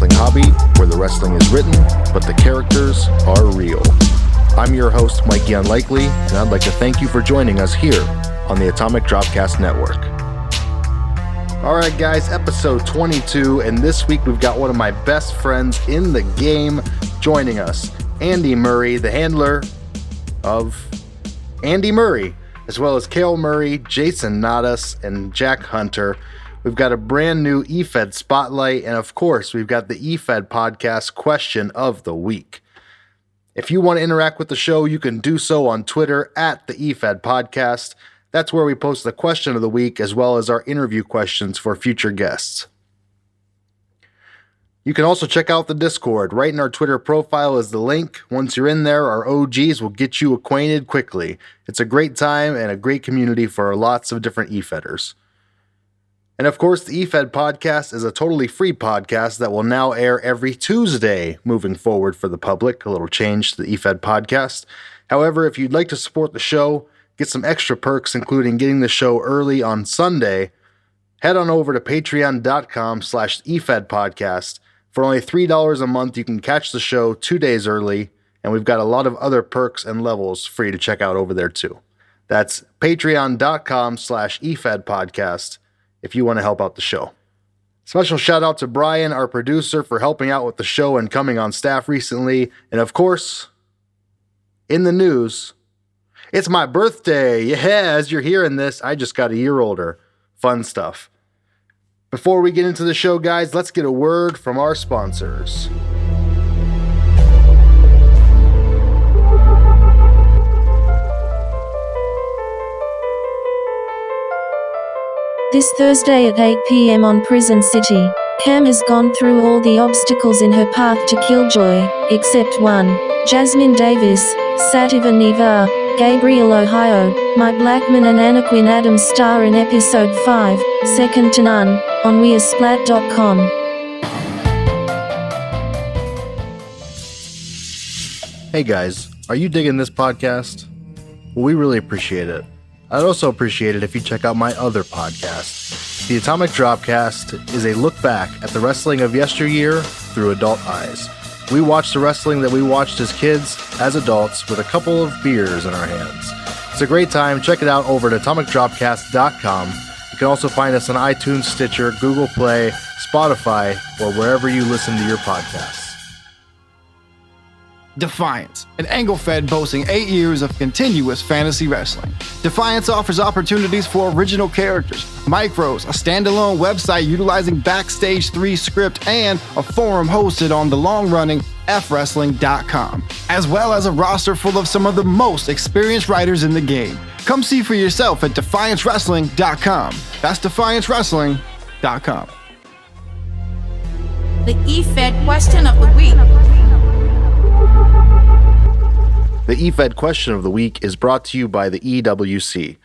wrestling hobby where the wrestling is written, but the characters are real. I'm your host, Mikey Unlikely, and I'd like to thank you for joining us here on the Atomic Dropcast Network. Alright guys, episode 22, and this week we've got one of my best friends in the game joining us, Andy Murray, the handler of Andy Murray, as well as Kale Murray, Jason Nadas, and Jack Hunter. We've got a brand new Efed Spotlight, and of course, we've got the Efed Podcast Question of the Week. If you want to interact with the show, you can do so on Twitter at the Efed Podcast. That's where we post the question of the week, as well as our interview questions for future guests. You can also check out the Discord. Right in our Twitter profile is the link. Once you're in there, our OGs will get you acquainted quickly. It's a great time and a great community for lots of different Efeders. And of course, the Efed Podcast is a totally free podcast that will now air every Tuesday moving forward for the public. A little change to the Efed Podcast. However, if you'd like to support the show, get some extra perks, including getting the show early on Sunday, head on over to patreon.com/Efed Podcast. For only $3 a month, you can catch the show 2 days early, and we've got a lot of other perks and levels for you to check out over there too. That's patreon.com/Efed Podcast if you want to help out the show. Special shout out to Brian, our producer, for helping out with the show and coming on staff recently. And of course, in the news, it's my birthday. Yeah, as you're hearing this, I just got a year older. Fun stuff. Before we get into the show, guys, let's get a word from our sponsors. This Thursday at 8 p.m. on Prison City, Cam has gone through all the obstacles in her path to Killjoy, except one. Jasmine Davis, Sativa Neva, Gabriel Ohio, My Blackman and Anna Quinn Adams star in Episode 5, Second to None, on wearsplat.com. Hey guys, are you digging this podcast? Well, we really appreciate it. I'd also appreciate it if you check out my other podcast. The Atomic Dropcast is a look back at the wrestling of yesteryear through adult eyes. We watch the wrestling that we watched as kids, as adults, with a couple of beers in our hands. It's a great time. Check it out over at atomicdropcast.com. You can also find us on iTunes, Stitcher, Google Play, Spotify, or wherever you listen to your podcasts. Defiance, an angle-fed boasting 8 years of continuous fantasy wrestling. Defiance offers opportunities for original characters, micros, a standalone website utilizing Backstage 3 script, and a forum hosted on the long-running fwrestling.com, as well as a roster full of some of the most experienced writers in the game. Come see for yourself at defiancewrestling.com. That's defiancewrestling.com. The Efed Question of the Week. The Efed Question of the Week is brought to you by the EWC.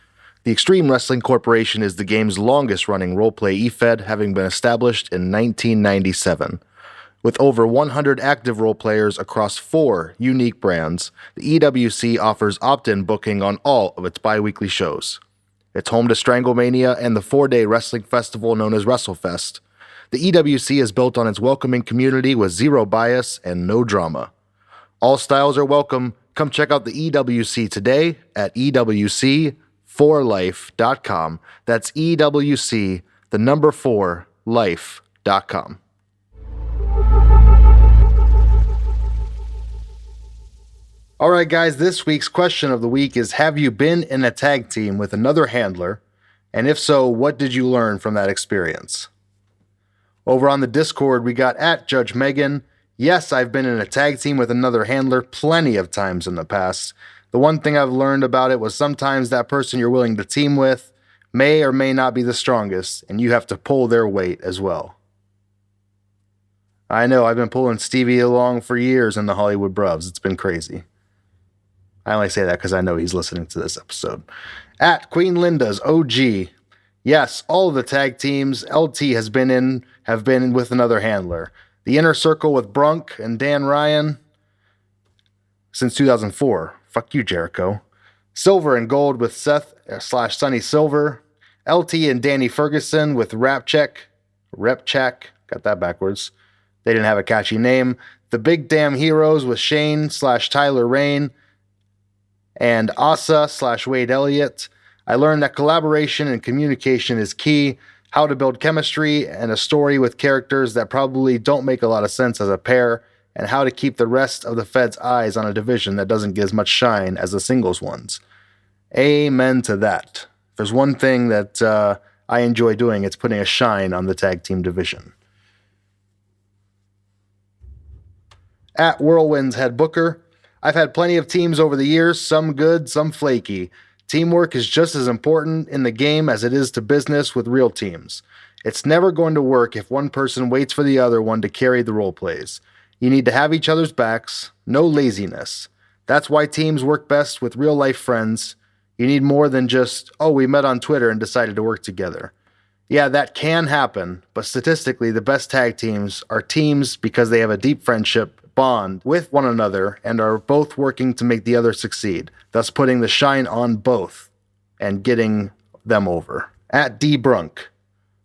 The Extreme Wrestling Corporation is the game's longest-running roleplay Efed, having been established in 1997. With over 100 active roleplayers across 4 unique brands, the EWC offers opt-in booking on all of its bi-weekly shows. It's home to Stranglemania and the 4-day wrestling festival known as WrestleFest. The EWC is built on its welcoming community with zero bias and no drama. All styles are welcome. Come check out the EWC today at EWC4life.com. That's EWC, the number 4, life.com. All right, guys, this week's question of the week is, have you been in a tag team with another handler? And if so, what did you learn from that experience? Over on the Discord, we got at Judge Megan. Yes, I've been in a tag team with another handler plenty of times in the past. The one thing I've learned about it was sometimes that person you're willing to team with may or may not be the strongest, and you have to pull their weight as well. I know, I've been pulling Stevie along for years in the Hollywood Bruvs. It's been crazy. I only say that because I know he's listening to this episode. At Queen Linda's OG. Yes, all of the tag teams LT have been in with another handler. The Inner Circle with Brunk and Dan Ryan since 2004. Fuck you, Jericho. Silver and Gold with Seth / Sonny Silver. LT and Danny Ferguson with Repchak. Got that backwards. They didn't have a catchy name. The Big Damn Heroes with Shane/Tyler Rain and Asa/Wade Elliott. I learned that collaboration and communication is key, how to build chemistry and a story with characters that probably don't make a lot of sense as a pair, and how to keep the rest of the Fed's eyes on a division that doesn't get as much shine as the singles ones. Amen to that. If there's one thing that I enjoy doing, it's putting a shine on the tag team division. At Whirlwind's head booker, I've had plenty of teams over the years, some good, some flaky. Teamwork is just as important in the game as it is to business with real teams. It's never going to work if one person waits for the other one to carry the role plays. You need to have each other's backs, no laziness. That's why teams work best with real-life friends. You need more than just, oh, we met on Twitter and decided to work together. Yeah, that can happen, but statistically, the best tag teams are teams because they have a deep friendship bond with one another and are both working to make the other succeed, thus putting the shine on both and getting them over. At D. Brunk,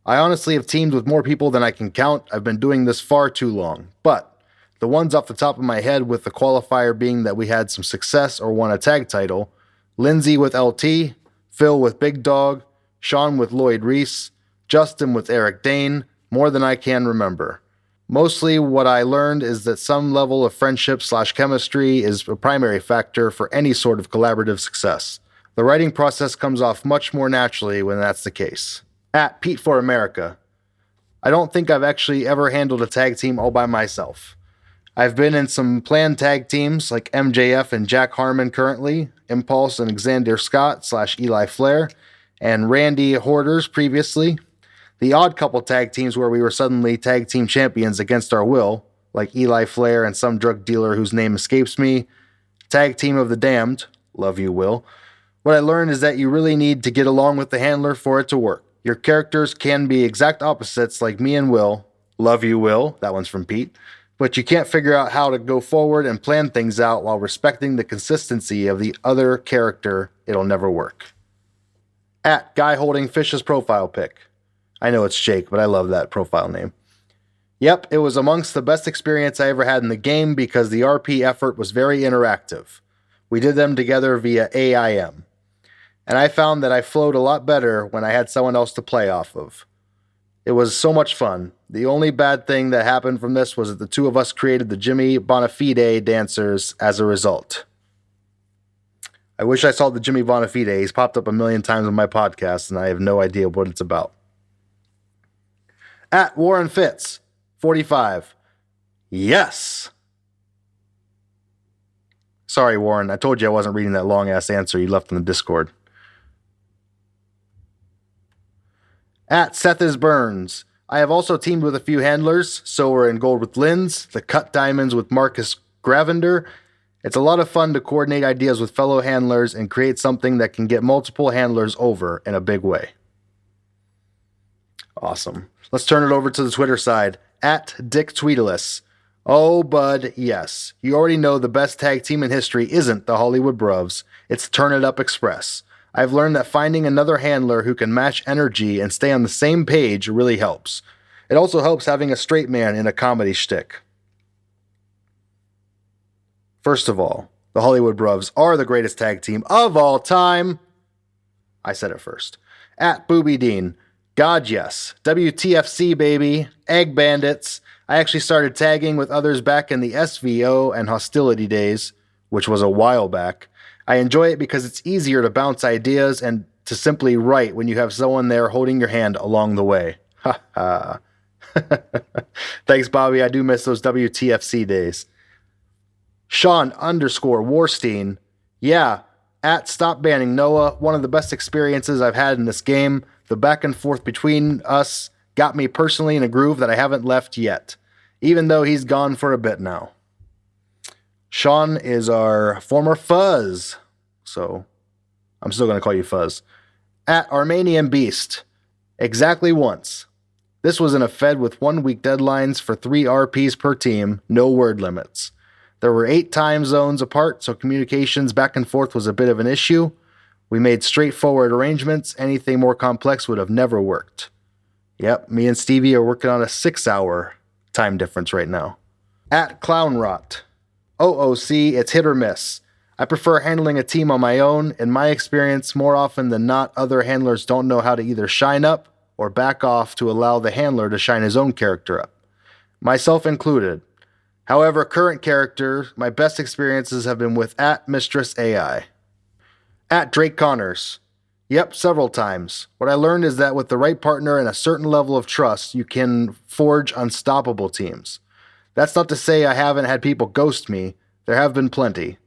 I honestly have teamed with more people than I can count. I've been doing this far too long, but the ones off the top of my head, with the qualifier being that we had some success or won a tag title: Lindsay with LT, Phil with Big Dog, Sean with Lloyd Reese, Justin with Eric Dane, more than I can remember. Mostly what I learned is that some level of friendship/chemistry is a primary factor for any sort of collaborative success. The writing process comes off much more naturally when that's the case. At Pete for America, I don't think I've actually ever handled a tag team all by myself. I've been in some planned tag teams like MJF and Jack Harmon currently, Impulse and Xander Scott/Eli Flair, and Randy Hoarders previously. The odd couple tag teams where we were suddenly tag team champions against our will, like Eli Flair and some drug dealer whose name escapes me. Tag team of the damned, love you, Will. What I learned is that you really need to get along with the handler for it to work. Your characters can be exact opposites like me and Will, love you, Will, that one's from Pete, but you can't figure out how to go forward and plan things out while respecting the consistency of the other character. It'll never work. At Guy Holding Fish's profile pic. I know it's Jake, but I love that profile name. Yep, it was amongst the best experience I ever had in the game because the RP effort was very interactive. We did them together via AIM. And I found that I flowed a lot better when I had someone else to play off of. It was so much fun. The only bad thing that happened from this was that the two of us created the Jimmy Bonafide dancers as a result. I wish I saw the Jimmy Bonafide. He's popped up a million times on my podcast, and I have no idea what it's about. At Warren Fitz, 45. Yes. Sorry, Warren. I told you I wasn't reading that long-ass answer you left in the Discord. At Seth is Burns. I have also teamed with a few handlers. Silver and Gold with Linz. The Cut Diamonds with Marcus Gravender. It's a lot of fun to coordinate ideas with fellow handlers and create something that can get multiple handlers over in a big way. Awesome. Let's turn it over to the Twitter side. At Dick Tweedless. Oh, bud, yes. You already know the best tag team in history isn't the Hollywood Brovs. It's Turn It Up Express. I've learned that finding another handler who can match energy and stay on the same page really helps. It also helps having a straight man in a comedy shtick. First of all, the Hollywood Brovs are the greatest tag team of all time. I said it first. At Booby Dean. God, yes. WTFC, baby. Egg Bandits. I actually started tagging with others back in the SVO and Hostility days, which was a while back. I enjoy it because it's easier to bounce ideas and to simply write when you have someone there holding your hand along the way. Ha ha. Thanks, Bobby. I do miss those WTFC days. Sean_Warstein. Yeah, at Stop Banning Noah. One of the best experiences I've had in this game. The back and forth between us got me personally in a groove that I haven't left yet, even though he's gone for a bit now. Sean is our former Fuzz, so I'm still going to call you Fuzz. At Armenian Beast. Exactly once. This was in a Fed with 1 week deadlines for 3 RPs per team, no word limits. There were 8 time zones apart, so communications back and forth was a bit of an issue. We made straightforward arrangements. Anything more complex would have never worked. Yep, me and Stevie are working on a 6-hour time difference right now. At Clownrot. OOC, it's hit or miss. I prefer handling a team on my own. In my experience, more often than not, other handlers don't know how to either shine up or back off to allow the handler to shine his own character up. Myself included. However, current character, my best experiences have been with at Mistress AI. At Drake Connors. Yep, several times. What I learned is that with the right partner and a certain level of trust, you can forge unstoppable teams. That's not to say I haven't had people ghost me. There have been plenty.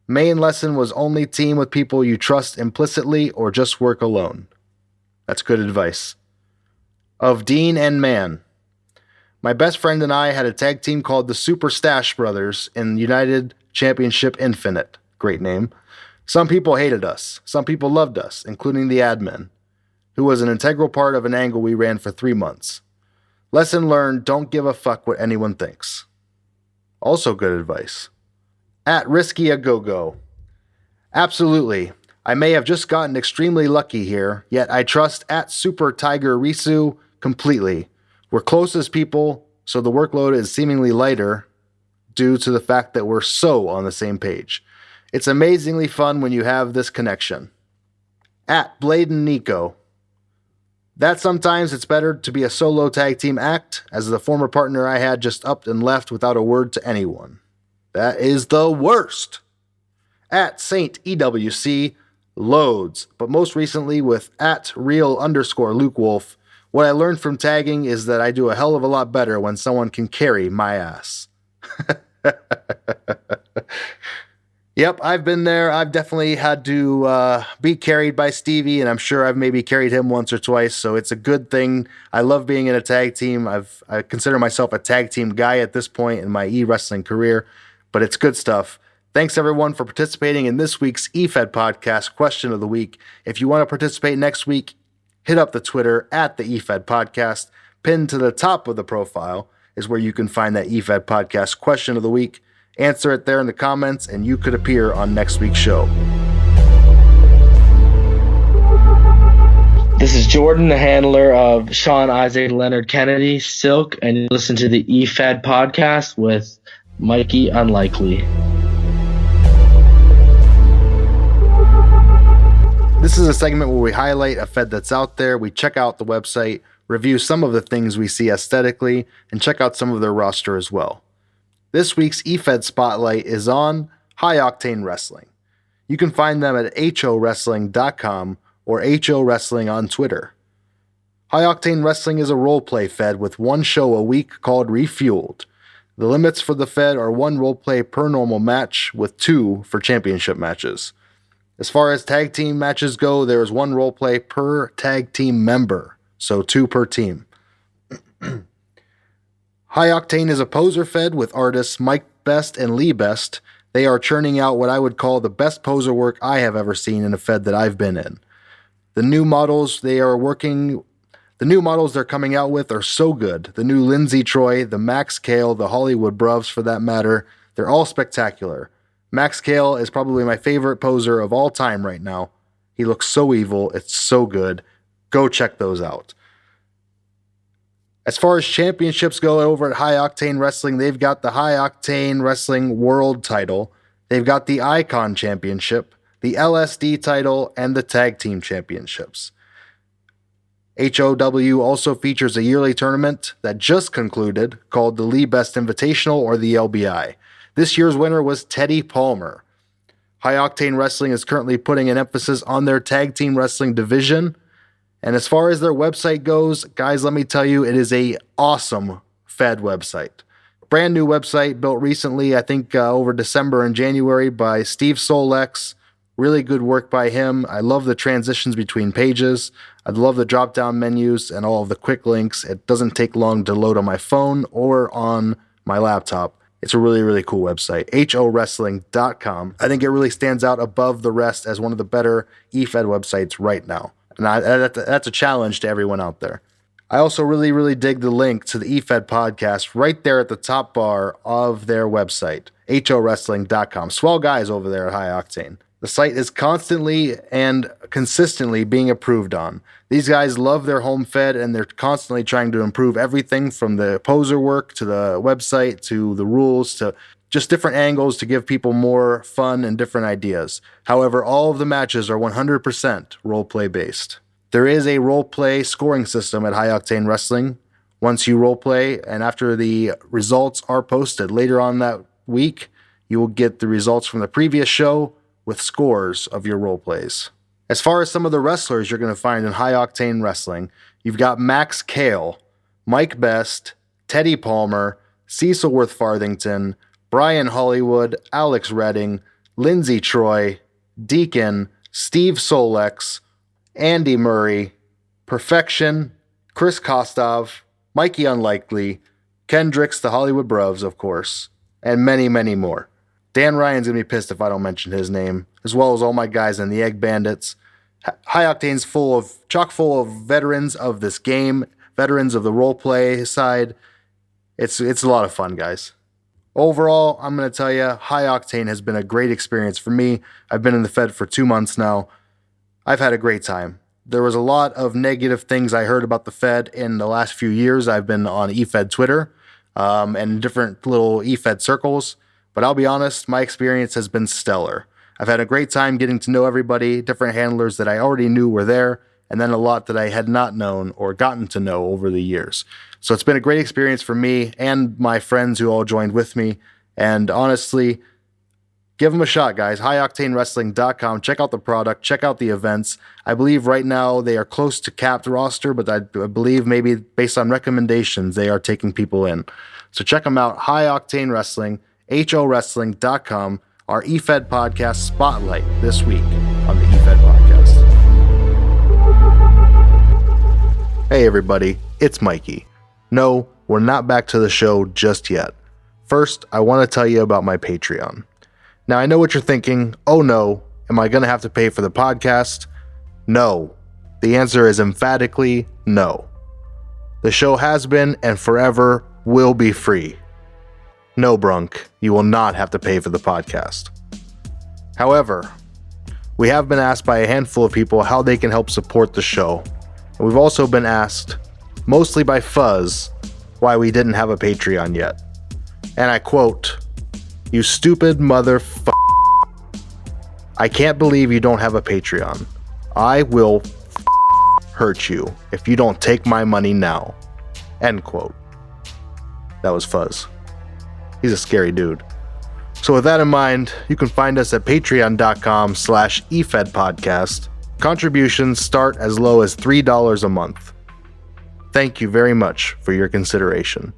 Main lesson was only team with people you trust implicitly or just work alone. That's good advice. Of Dean and Man. My best friend and I had a tag team called the Super Stash Brothers in United Championship Infinite. Great name. Some people hated us. Some people loved us, including the admin, who was an integral part of an angle we ran for 3 months. Lesson learned, don't give a fuck what anyone thinks. Also good advice. At Risky a Go-Go. Absolutely. I may have just gotten extremely lucky here, yet I trust at Super Tiger Risu completely. We're close as people, so the workload is seemingly lighter due to the fact that we're so on the same page. It's amazingly fun when you have this connection. At Bladen Nico. That sometimes it's better to be a solo tag team act, as the former partner I had just upped and left without a word to anyone. That is the worst. At Saint EWC, loads, but most recently with at real_Luke Wolf. What I learned from tagging is that I do a hell of a lot better when someone can carry my ass. Yep, I've been there. I've definitely had to be carried by Stevie, and I'm sure I've maybe carried him once or twice, so it's a good thing. I love being in a tag team. I consider myself a tag team guy at this point in my e-wrestling career, but it's good stuff. Thanks, everyone, for participating in this week's Efed Podcast Question of the Week. If you want to participate next week, hit up the Twitter at the Efed Podcast. Pinned to the top of the profile is where you can find that Efed Podcast Question of the Week. Answer it there in the comments, and you could appear on next week's show. This is Jordan, the handler of Sean Isaac Leonard Kennedy, Silk, and you listen to the Efed Podcast with Mikey Unlikely. This is a segment where we highlight a Fed that's out there, we check out the website, review some of the things we see aesthetically, and check out some of their roster as well. This week's Efed Spotlight is on High Octane Wrestling. You can find them at HOWrestling.com or HO Wrestling on Twitter. High Octane Wrestling is a role-play Fed with one show a week called Refueled. The limits for the Fed are 1 role-play per normal match with 2 for championship matches. As far as tag team matches go, there is 1 role-play per tag team member, so 2 per team. High Octane is a poser Fed with artists Mike Best and Lee Best. They are churning out what I would call the best poser work I have ever seen in a Fed that I've been in. The new models they're coming out with are so good. The new Lindsay Troy, the Max Kale, the Hollywood Bruvs for that matter, they're all spectacular. Max Kale is probably my favorite poser of all time right now. He looks so evil, it's so good. Go check those out. As far as championships go over at High Octane Wrestling, they've got the High Octane Wrestling World title. They've got the Icon Championship, the LSD title, and the Tag Team Championships. HOW also features a yearly tournament that just concluded called the Lee Best Invitational, or the LBI. This year's winner was Teddy Palmer. High Octane Wrestling is currently putting an emphasis on their tag team wrestling division. And as far as their website goes, guys, let me tell you, it is a awesome Fed website. Brand new website built recently, I think over December and January, by Steve Solex. Really good work by him. I love the transitions between pages. I love the drop-down menus and all of the quick links. It doesn't take long to load on my phone or on my laptop. It's a really, really cool website. HOWrestling.com. I think it really stands out above the rest as one of the better eFed websites right now. And that's a challenge to everyone out there. I also really, really dig the link to the eFed podcast right there at the top bar of their website, HOWrestling.com. Swell guys over there at High Octane. The site is constantly and consistently being improved on. These guys love their home fed, and they're constantly trying to improve everything from the poser work to the website to the rules to just different angles to give people more fun and different ideas. However, all of the matches are 100% roleplay based. There is a roleplay scoring system at High Octane Wrestling. Once you roleplay, and after the results are posted later on that week, you will get the results from the previous show with scores of your role plays. As far as some of the wrestlers you're going to find in High Octane Wrestling, you've got Max Kale, Mike Best, Teddy Palmer, Cecil Worth Farthington, Brian Hollywood, Alex Redding, Lindsey Troy, Deacon, Steve Solex, Andy Murray, Perfection, Chris Kostov, Mikey Unlikely, Kendricks, the Hollywood Bros, of course, and many, many more. Dan Ryan's going to be pissed if I don't mention his name, as well as all my guys in the Egg Bandits. High Octane's chock full of veterans of this game, veterans of the roleplay side. It's a lot of fun, guys. Overall, I'm going to tell you, High Octane has been a great experience for me. I've been in the Fed for 2 months now. I've had a great time. There was a lot of negative things I heard about the Fed in the last few years. I've been on Efed Twitter and different little Efed circles. But I'll be honest, my experience has been stellar. I've had a great time getting to know everybody, different handlers that I already knew were there, and then a lot that I had not known or gotten to know over the years. So it's been a great experience for me and my friends who all joined with me. And honestly, give them a shot, guys. HighOctaneWrestling.com. Check out the product. Check out the events. I believe right now they are close to capped roster, but I believe maybe based on recommendations, they are taking people in. So check them out. High Octane Wrestling. HOWrestling.com, our Efed podcast spotlight this week on the Efed podcast. Hey everybody, it's Mikey. No, we're not back to the show just yet. First, I want to tell you about my Patreon. Now I know what you're thinking, oh no, am I going to have to pay for the podcast? No. The answer is emphatically no. The show has been and forever will be free. No, Brunk, you will not have to pay for the podcast. However, we have been asked by a handful of people how they can help support the show. And we've also been asked, mostly by Fuzz, why we didn't have a Patreon yet. And I quote, "You stupid motherfucker. I can't believe you don't have a Patreon. I will hurt you if you don't take my money now." End quote. That was Fuzz. He's a scary dude. So with that in mind, you can find us at patreon.com/EFED podcast. Contributions start as low as $3 a month. Thank you very much for your consideration.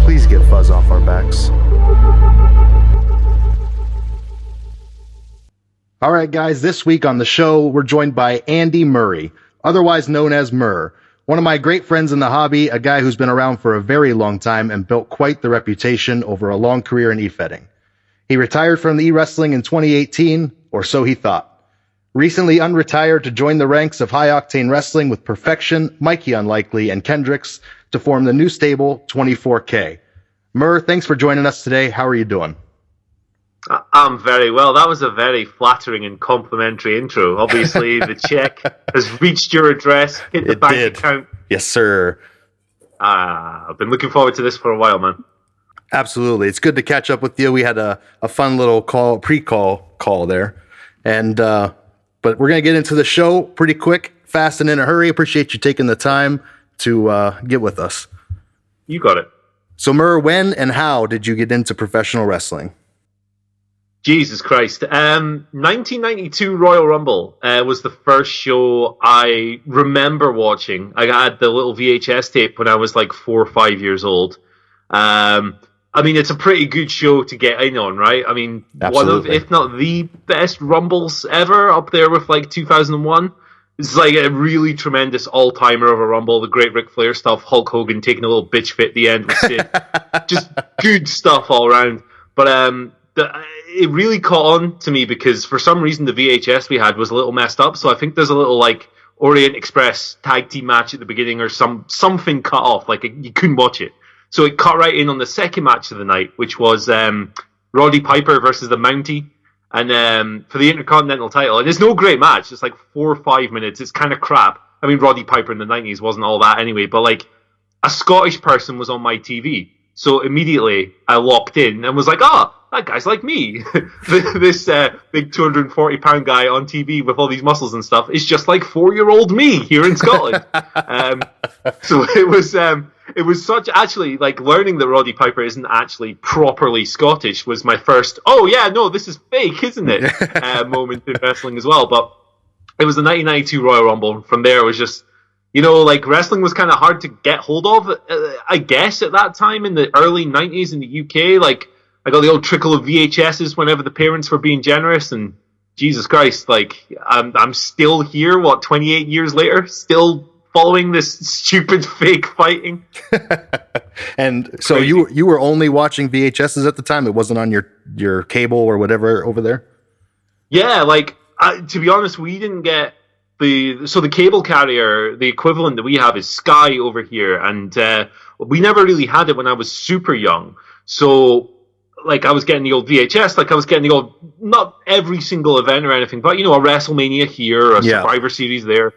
Please get Fuzz off our backs. All right, guys, this week on the show, we're joined by Andy Murray, otherwise known as Murr. One of my great friends in the hobby, a guy who's been around for a very long time and built quite the reputation over a long career in e-fedding. He retired from the e-wrestling in 2018, or so he thought. Recently unretired to join the ranks of High Octane Wrestling with Perfection, Mikey Unlikely, and Kendricks to form the new stable 24K. Murr, thanks for joining us today. How are you doing? I'm very well. That was a very flattering and complimentary intro. Obviously, the check has reached your address, hit the bank account. Yes, sir. I've been looking forward to this for a while, man. Absolutely. It's good to catch up with you. We had a fun little pre-call there. And but we're going to get into the show pretty quick, fast and in a hurry. Appreciate you taking the time to get with us. You got it. So, Murr, when and how did you get into professional wrestling? Jesus Christ. 1992 Royal Rumble was the first show I remember watching. I had the little VHS tape when I was like 4 or 5 years old. I mean, it's a pretty good show to get in on, right? I mean, Absolutely. One of, if not the best Rumbles ever, up there with like 2001. It's like a really tremendous all-timer of a Rumble. The great Ric Flair stuff, Hulk Hogan taking a little bitch fit at the end with Sid. Just good stuff all around. But it really caught on to me because for some reason the VHS we had was a little messed up. So I think there's a little like Orient Express tag team match at the beginning or something cut off. Like you couldn't watch it. So it cut right in on the second match of the night, which was Roddy Piper versus the Mountie, and for the Intercontinental title. And it's no great match. It's like 4 or 5 minutes. It's kind of crap. I mean, Roddy Piper in the 90s wasn't all that anyway, but like a Scottish person was on my TV. So immediately I locked in and was like, oh, that guy's like me. This big 240-pound guy on TV with all these muscles and stuff is just like 4-year-old me here in Scotland. So it was such, actually, like learning that Roddy Piper isn't actually properly Scottish was my first, oh yeah, no, this is fake, isn't it? Moment in wrestling as well. But it was the 1992 Royal Rumble. From there, it was just, you know, like wrestling was kind of hard to get hold of, I guess, at that time in the early 90s in the UK. Like, I got the old trickle of VHSs whenever the parents were being generous, and Jesus Christ, like, I'm still here, 28 years later, still following this stupid fake fighting. And so you were only watching VHSs at the time? It wasn't on your cable or whatever over there? Yeah, like, to be honest, we didn't get the cable carrier, the equivalent that we have is Sky over here, and we never really had it when I was super young. So, like, I was getting the old VHS, like I was getting the old, not every single event or anything, but, you know, a WrestleMania here, a Survivor Series there,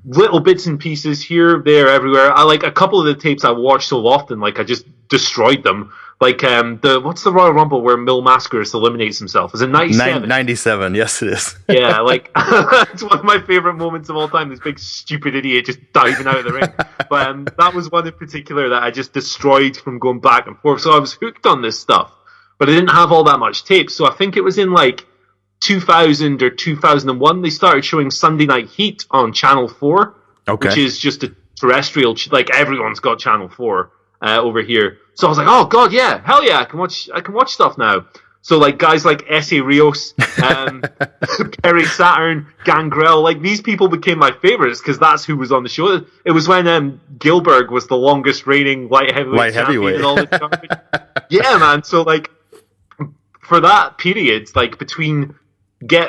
little bits and pieces here, there, everywhere. I like a couple of the tapes I watched so often, like I just destroyed them. Like, what's the Royal Rumble where Mil Mascaris eliminates himself? Is it 97? 97, yes it is. Yeah, like, it's one of my favorite moments of all time, this big stupid idiot just diving out of the ring. But that was one in particular that I just destroyed from going back and forth. So I was hooked on this stuff, but I didn't have all that much tape. So I think it was in like 2000 or 2001, they started showing Sunday Night Heat on Channel 4, which is just a terrestrial, like everyone's got Channel 4 over here. So I was like, oh god, yeah, hell yeah, I can watch stuff now. So like guys like S.A. Rios, Perry Saturn, Gangrel, like these people became my favorites because that's who was on the show. It was when Gilbert was the longest reigning light heavyweight champion and all this garbage. Yeah, man. So like for that period, like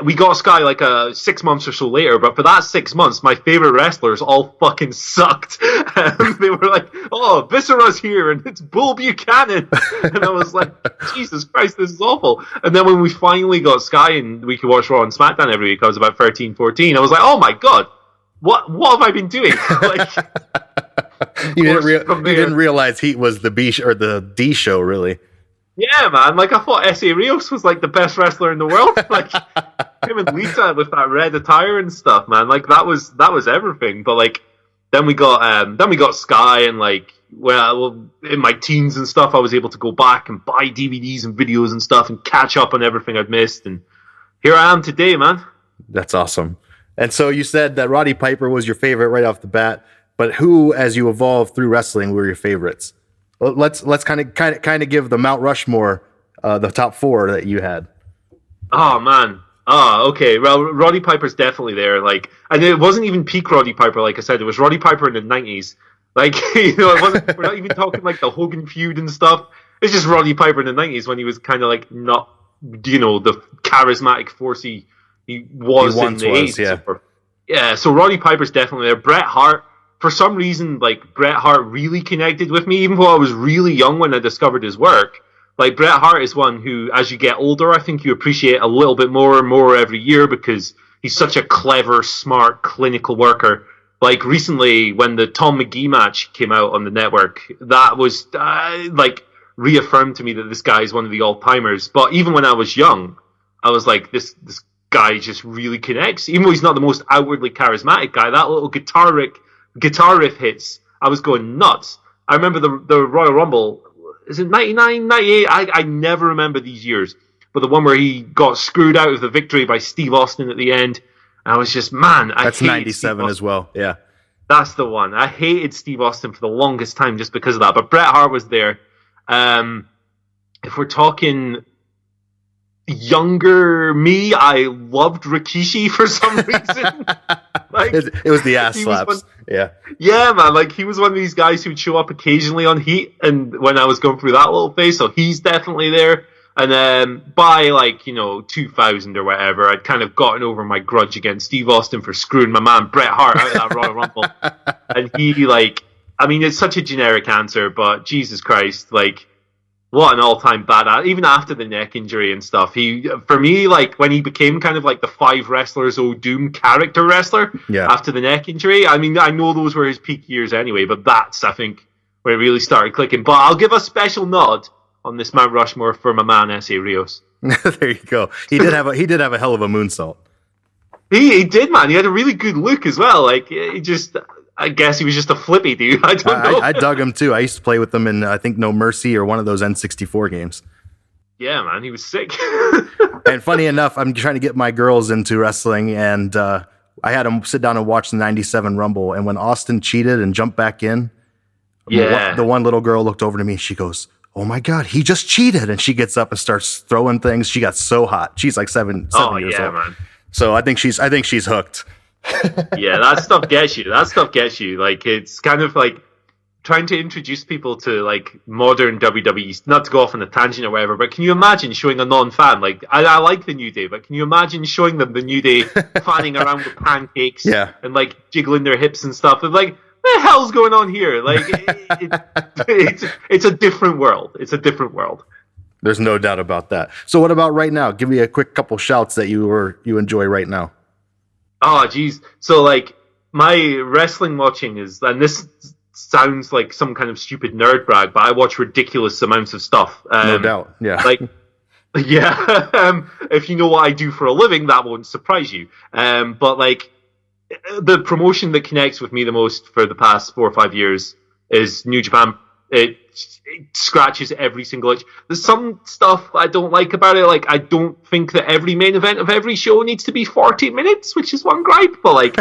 we got Sky like 6 months or so later, but for that 6 months, my favorite wrestlers all fucking sucked. They were like, oh, Viscera's here, and it's Bull Buchanan. And I was like, Jesus Christ, this is awful. And then when we finally got Sky and we could watch Raw and SmackDown every week, I was about 13, 14. I was like, oh my god, what have I been doing? Like, you didn't realize Heat was the B or the D show, really. Yeah, man. Like, I thought S.A. Rios was, like, the best wrestler in the world. Like, him and Lita with that red attire and stuff, man. Like, that was everything. But, like, then we got Sky, and, like, well, in my teens and stuff, I was able to go back and buy DVDs and videos and stuff and catch up on everything I'd missed. And here I am today, man. That's awesome. And so you said that Roddy Piper was your favorite right off the bat. But who, as you evolved through wrestling, were your favorites? Let's kind of give the Mount Rushmore the top 4 that you had. Oh man. Okay. Well, Roddy Piper's definitely there. Like, and it wasn't even peak Roddy Piper. Like I said, it was Roddy Piper in the 90s. Like, you know, it wasn't. We're not even talking like the Hogan feud and stuff. It's just Roddy Piper in the 90s when he was kind of like not, you know, the charismatic force he was in the 80s. Yeah. Yeah. So Roddy Piper's definitely there. Bret Hart. For some reason, like, Bret Hart really connected with me, even though I was really young when I discovered his work. Like, Bret Hart is one who, as you get older, I think you appreciate a little bit more and more every year because he's such a clever, smart, clinical worker. Like, recently, when the Tom McGee match came out on the network, that was, like, reaffirmed to me that this guy is one of the all-timers. But even when I was young, I was like, this guy just really connects. Even though he's not the most outwardly charismatic guy, that little guitar riff hits, I was going nuts. I remember the Royal Rumble, is it 99, 98? I never remember these years. But the one where he got screwed out of the victory by Steve Austin at the end, I was just, man, that's 97 as well, yeah. That's the one. I hated Steve Austin for the longest time just because of that. But Bret Hart was there. If we're talking younger me, I loved Rikishi for some reason. Like, it was the ass slaps. Yeah, man. Like, he was one of these guys who'd show up occasionally on Heat, and when I was going through that little phase, so he's definitely there. And then by, like, you know, 2000 or whatever, I'd kind of gotten over my grudge against Steve Austin for screwing my man Bret Hart out of that Royal Rumble. And he, like, I mean, it's such a generic answer, but Jesus Christ, like what an all-time badass. Even after the neck injury and stuff, for me, like when he became kind of like the Five Wrestlers Doom character wrestler after the neck injury. I mean, I know those were his peak years anyway, but that's, I think, where it really started clicking. But I'll give a special nod on this Mount Rushmore for my man S.A. Rios. There you go. He did have a hell of a moonsault. He did, man. He had a really good look as well. Like I guess he was just a flippy dude. I don't know. I dug him too. I used to play with him in I think No Mercy or one of those N64 games. Yeah, man, he was sick. And funny enough, I'm trying to get my girls into wrestling, and I had them sit down and watch the '97 Rumble. And when Austin cheated and jumped back in, the one little girl looked over to me and she goes, "Oh my God, he just cheated!" And she gets up and starts throwing things. She got so hot. She's like seven years old. Man. So I think she's hooked. Yeah, that stuff gets you. Like, it's kind of like trying to introduce people to like modern WWE, not to go off on a tangent or whatever, but can you imagine showing a non-fan, like I like the New Day, but can you imagine showing them the New Day fanning around with pancakes and like jiggling their hips and stuff, and like, what the hell's going on here? Like, it's a different world. It's a different world. There's no doubt about that. So what about right now? Give me a quick couple shouts that you enjoy right now. Oh, geez. So, like, my wrestling watching is, and this sounds like some kind of stupid nerd brag, but I watch ridiculous amounts of stuff. No doubt, yeah. Like, yeah, if you know what I do for a living, that won't surprise you. But, like, the promotion that connects with me the most for the past 4 or 5 years is New Japan. It scratches every single itch. There's some stuff I don't like about it. Like, I don't think that every main event of every show needs to be 40 minutes, which is one gripe. But, like,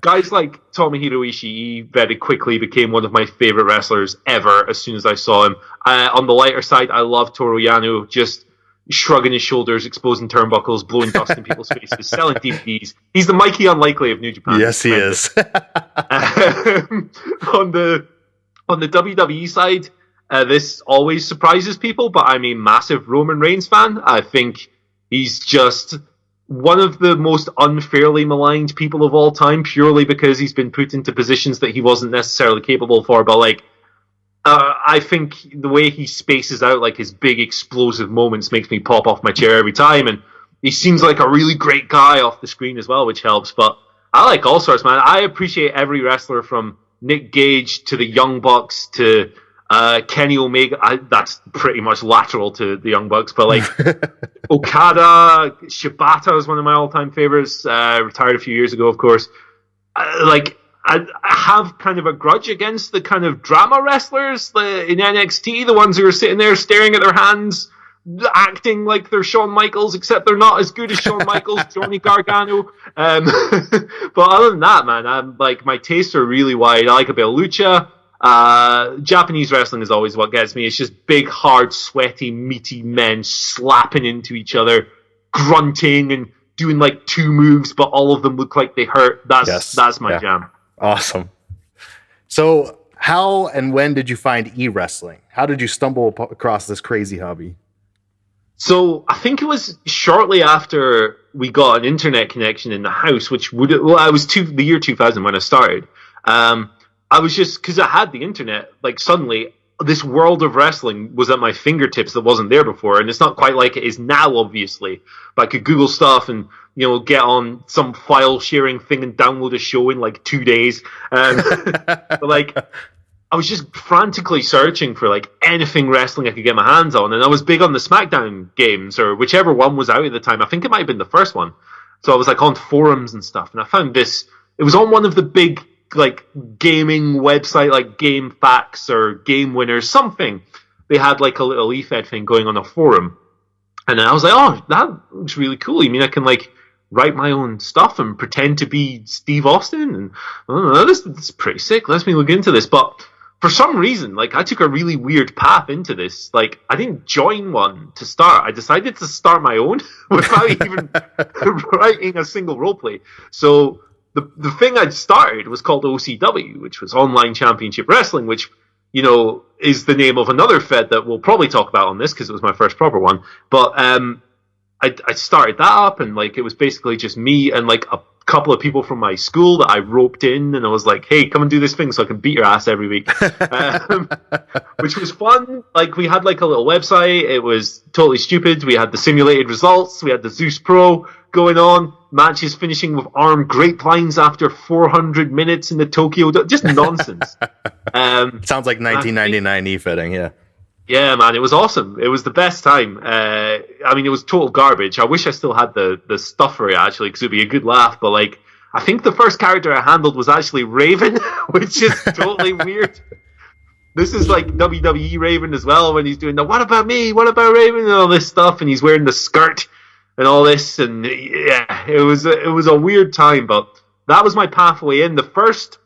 guys like Tomohiro Ishii very quickly became one of my favorite wrestlers ever as soon as I saw him. On the lighter side, I love Toru Yano, just shrugging his shoulders, exposing turnbuckles, blowing dust in people's faces, selling DVDs. He's the Mikey Unlikely of New Japan. Yes, he is. On the WWE side, this always surprises people, but I'm a massive Roman Reigns fan. I think he's just one of the most unfairly maligned people of all time, purely because he's been put into positions that he wasn't necessarily capable for. But, like, I think the way he spaces out, like, his big explosive moments makes me pop off my chair every time. And he seems like a really great guy off the screen as well, which helps. But I like all sorts, man. I appreciate every wrestler from Nick Gage to the Young Bucks to Kenny Omega. That's pretty much lateral to the Young Bucks, but like Okada, Shibata is one of my all-time favorites. Retired a few years ago, of course. I have kind of a grudge against the kind of drama wrestlers in NXT, the ones who are sitting there staring at their hands, acting like they're Shawn Michaels, except they're not as good as Shawn Michaels, Johnny Gargano. But other than that, man, I'm like, my tastes are really wide. I like a bit of lucha. Japanese wrestling is always what gets me. It's just big, hard, sweaty, meaty men slapping into each other, grunting and doing like 2 moves, but all of them look like they hurt. That's my jam. Awesome. So how and when did you find e-wrestling? How did you stumble across this crazy hobby? So I think it was shortly after we got an internet connection in the house, which I was the year 2000 when I started. I was just, because I had the internet, like suddenly this world of wrestling was at my fingertips that wasn't there before. And it's not quite like it is now, obviously, but I could Google stuff and, you know, get on some file sharing thing and download a show in like 2 days. But like, I was just frantically searching for like anything wrestling I could get my hands on. And I was big on the SmackDown games, or whichever one was out at the time. I think it might have been the first one. So I was like on forums and stuff. And I found this, it was on one of the big like gaming website, like Game Facts or Game Winners, something. They had like a little Efed thing going on a forum. And then I was like, oh, that looks really cool. You mean I can like write my own stuff and pretend to be Steve Austin? And I don't know, this is pretty sick. Let me look into this. But for some reason, like, I took a really weird path into this. Like, I didn't join one to start. I decided to start my own without even writing a single roleplay. So the thing I'd started was called OCW, which was Online Championship Wrestling, which, you know, is the name of another Fed that we'll probably talk about on this because it was my first proper one. But I started that up, and like it was basically just me and like a couple of people from my school that I roped in, and I was like, hey, come and do this thing so I can beat your ass every week. Which was fun. Like, we had like a little website. It was totally stupid. We had the simulated results. We had the Zeus Pro going on. Matches finishing with arm grapevines after 400 minutes in the Tokyo. Just nonsense. Sounds like 1999 e-fitting, yeah. Yeah, man, it was awesome. It was the best time. I mean, it was total garbage. I wish I still had the stuff for it, actually, because it would be a good laugh. But, like, I think the first character I handled was actually Raven, which is totally weird. This is like WWE Raven as well, when he's doing the "What about me? What about Raven?" and all this stuff, and he's wearing the skirt and all this, and yeah, it was a weird time, but that was my pathway in. The first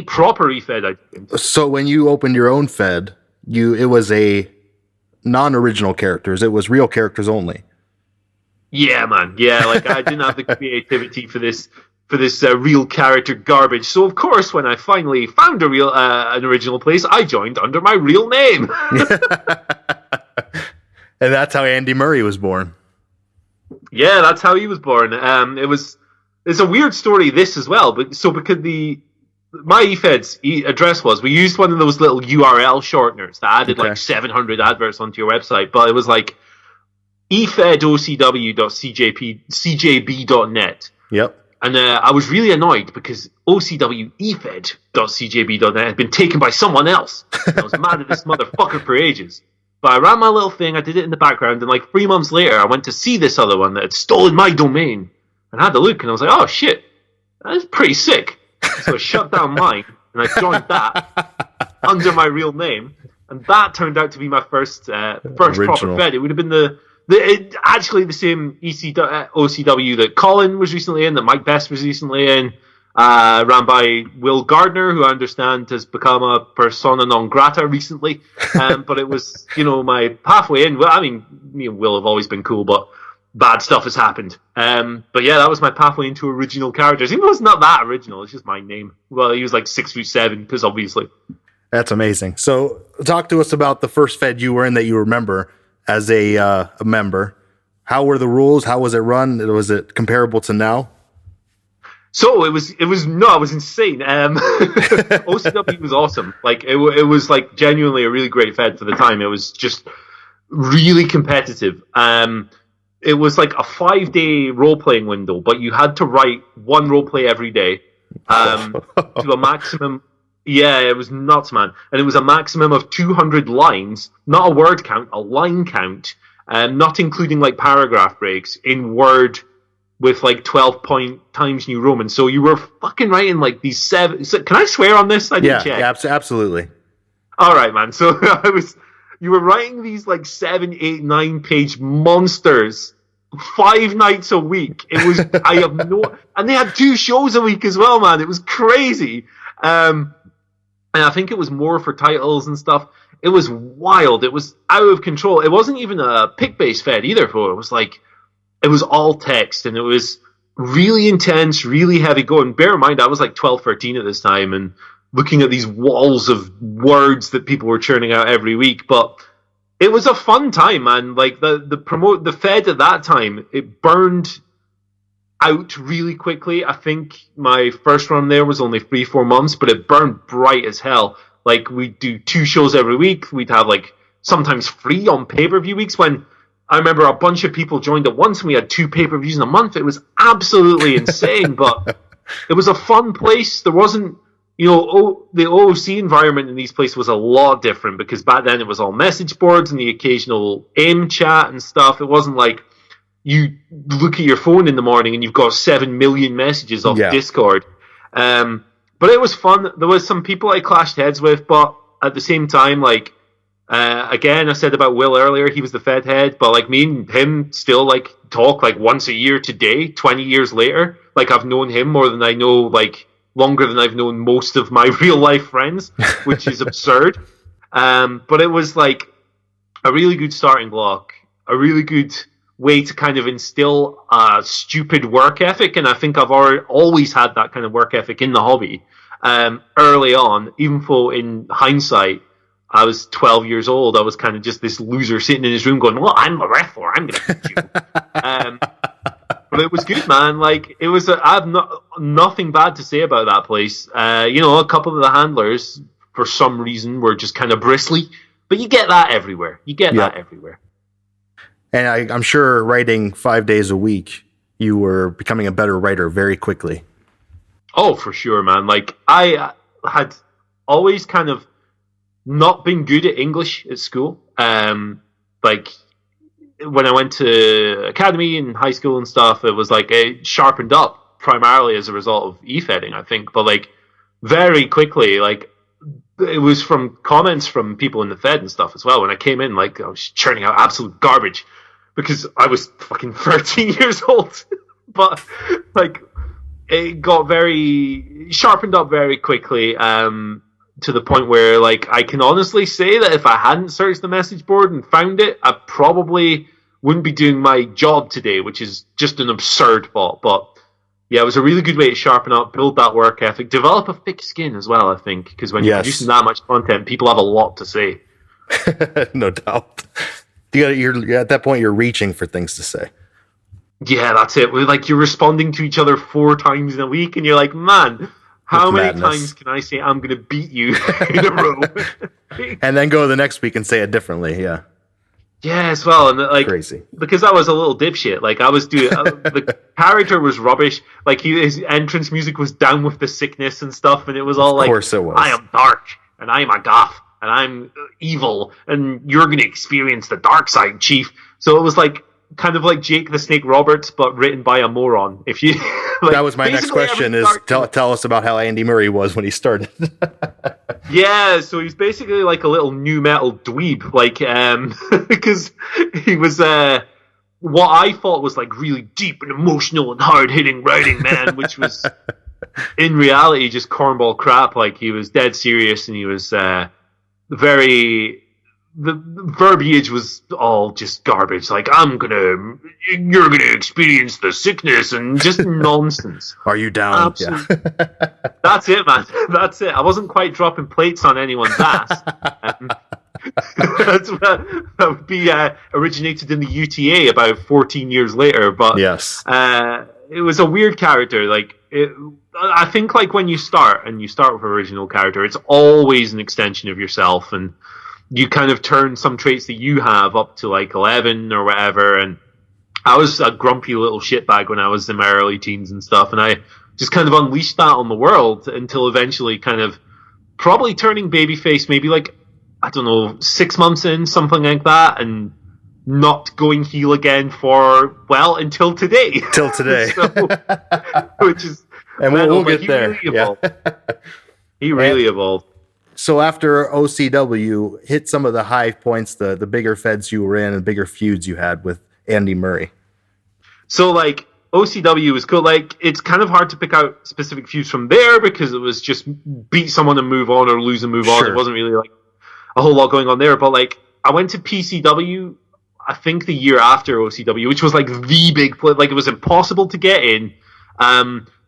proper e-fed I did. So when you opened your own fed, it was a non-original characters. It was real characters only. Yeah, man. Yeah, like I didn't have the creativity for this real character garbage. So of course, when I finally found an original place, I joined under my real name. And that's how Andy Murray was born. Yeah, that's how he was born. It's a weird story, this as well, but so because my eFed's address was, we used one of those little URL shorteners that added like 700 adverts onto your website, but it was like efedocw.cjb.net. Yep. And I was really annoyed because ocwefed.cjb.net had been taken by someone else. And I was mad at this motherfucker for ages. But I ran my little thing, I did it in the background, and like 3 months later, I went to see this other one that had stolen my domain. And I had a look, and I was like, oh shit, that's pretty sick. So I shut down mine, and I joined that under my real name. And that turned out to be my first proper fed. It would have been actually the same OCW that Colin was recently in, that Mike Best was recently in, ran by Will Gardner, who I understand has become a persona non grata recently. But it was, my pathway in. Well, I mean, me and Will have always been cool, but bad stuff has happened. But yeah, that was my pathway into original characters. Even though it's not that original, it's just my name. Well, he was like 6'7", because obviously. That's amazing. So talk to us about the first fed you were in that you remember as a member. How were the rules? How was it run? Was it comparable to now? So it was insane. OCW was awesome. Like it was like genuinely a really great fed for the time. It was just really competitive. It was like a 5-day role-playing window, but you had to write one role-play every day to a maximum. Yeah, it was nuts, man. And it was a maximum of 200 lines, not a word count, a line count, not including like paragraph breaks in Word with like 12-point Times New Roman. So you were fucking writing like these 7... So, can I swear on this? I didn't check. Yeah, absolutely. All right, man. So you were writing these like 7, 8, 9-page monsters 5 nights a week. It was, and they had 2 shows a week as well, man. It was crazy. And I think it was more for titles and stuff. It was wild. It was out of control. It wasn't even a pick-based fed either for it. It was all text, and it was really intense, really heavy going. Bear in mind, I was like 12, 13 at this time, and looking at these walls of words that people were churning out every week. But it was a fun time, man. Like the fed at that time, it burned out really quickly. I think my first run there was only 3-4 months, but it burned bright as hell. Like we'd do 2 shows every week. We'd have like sometimes 3 on pay-per-view weeks. When I remember a bunch of people joined at once and we had 2 pay-per-views in a month. It was absolutely insane, but it was a fun place. There wasn't, the OOC environment in these places was a lot different, because back then it was all message boards and the occasional AIM chat and stuff. It wasn't like you look at your phone in the morning and you've got 7 million messages off Discord. But it was fun. There was some people I clashed heads with, but at the same time, like, again, I said about Will earlier, he was the Fed head, but like me and him still like talk like once a year today, 20 years later. Like I've known him more than I know, like longer than I've known most of my real life friends, which is absurd. But it was like a really good starting block, a really good way to kind of instill a stupid work ethic. And I think I've always had that kind of work ethic in the hobby early on, even though in hindsight, I was 12 years old. I was kind of just this loser sitting in his room going, well, I'm a wrestler. I'm going to beat you. But it was good, man. Like, it was. I have nothing bad to say about that place. A couple of the handlers, for some reason, were just kind of bristly, but you get that everywhere. And I'm sure writing 5 days a week, you were becoming a better writer very quickly. Oh, for sure, man. Like, I had always kind of not been good at English at school. Like, when I went to academy and high school and stuff, it was like it sharpened up primarily as a result of Efedding, I think. But like, very quickly, like, it was from comments from people in the Fed and stuff as well. When I came in, like, I was churning out absolute garbage because I was fucking 13 years old. But like, it got very sharpened up very quickly, to the point where, like, I can honestly say that if I hadn't searched the message board and found it, I probably wouldn't be doing my job today, which is just an absurd thought. But yeah, it was a really good way to sharpen up, build that work ethic, develop a thick skin as well, I think, because when you're producing that much content, people have a lot to say. No doubt. You're at that point, you're reaching for things to say. Yeah, that's it. Like, you're responding to each other 4 times in a week, and you're like, man, how many times can I say I'm going to beat you in a row? And then go the next week and say it differently, yeah. Yeah, as well. And like, crazy. Because I was a little dipshit. Like, I was doing, the character was rubbish. Like, his entrance music was Down with the Sickness and stuff, and it was all like, of course it was. I am dark, and I am a goth, and I'm evil, and you're going to experience the dark side, chief. So it was like, kind of like Jake the Snake Roberts, but written by a moron. If you like, that was my next question: is tell us about how Andy Murray was when he started. Yeah, so he's basically like a little new metal dweeb, like because he was what I thought was like really deep and emotional and hard hitting writing, man, which was in reality just cornball crap. Like, he was dead serious, and he was very. The verbiage was all just garbage. Like, you're gonna experience the sickness, and just nonsense. Are you down? Yeah. That's it, man. That's it. I wasn't quite dropping plates on anyone's ass. That would be originated in the UTA about 14 years later. But yes, it was a weird character. Like, I think, like, when you start with an original character, it's always an extension of yourself, and you kind of turn some traits that you have up to like 11 or whatever. And I was a grumpy little shitbag when I was in my early teens and stuff. And I just kind of unleashed that on the world until eventually kind of probably turning babyface, maybe like, I don't know, 6 months in, something like that. And not going heel again for, well, until today. Till today. Which is, and we'll get there. He really evolved. So after OCW, hit some of the high points, the bigger feds you were in and bigger feuds you had with Andy Murray. So, like, OCW was cool. Like, it's kind of hard to pick out specific feuds from there because it was just beat someone and move on, or lose and move on. It wasn't really, like, a whole lot going on there. But, like, I went to PCW, I think the year after OCW, which was, like, the big play. Like, it was impossible to get in.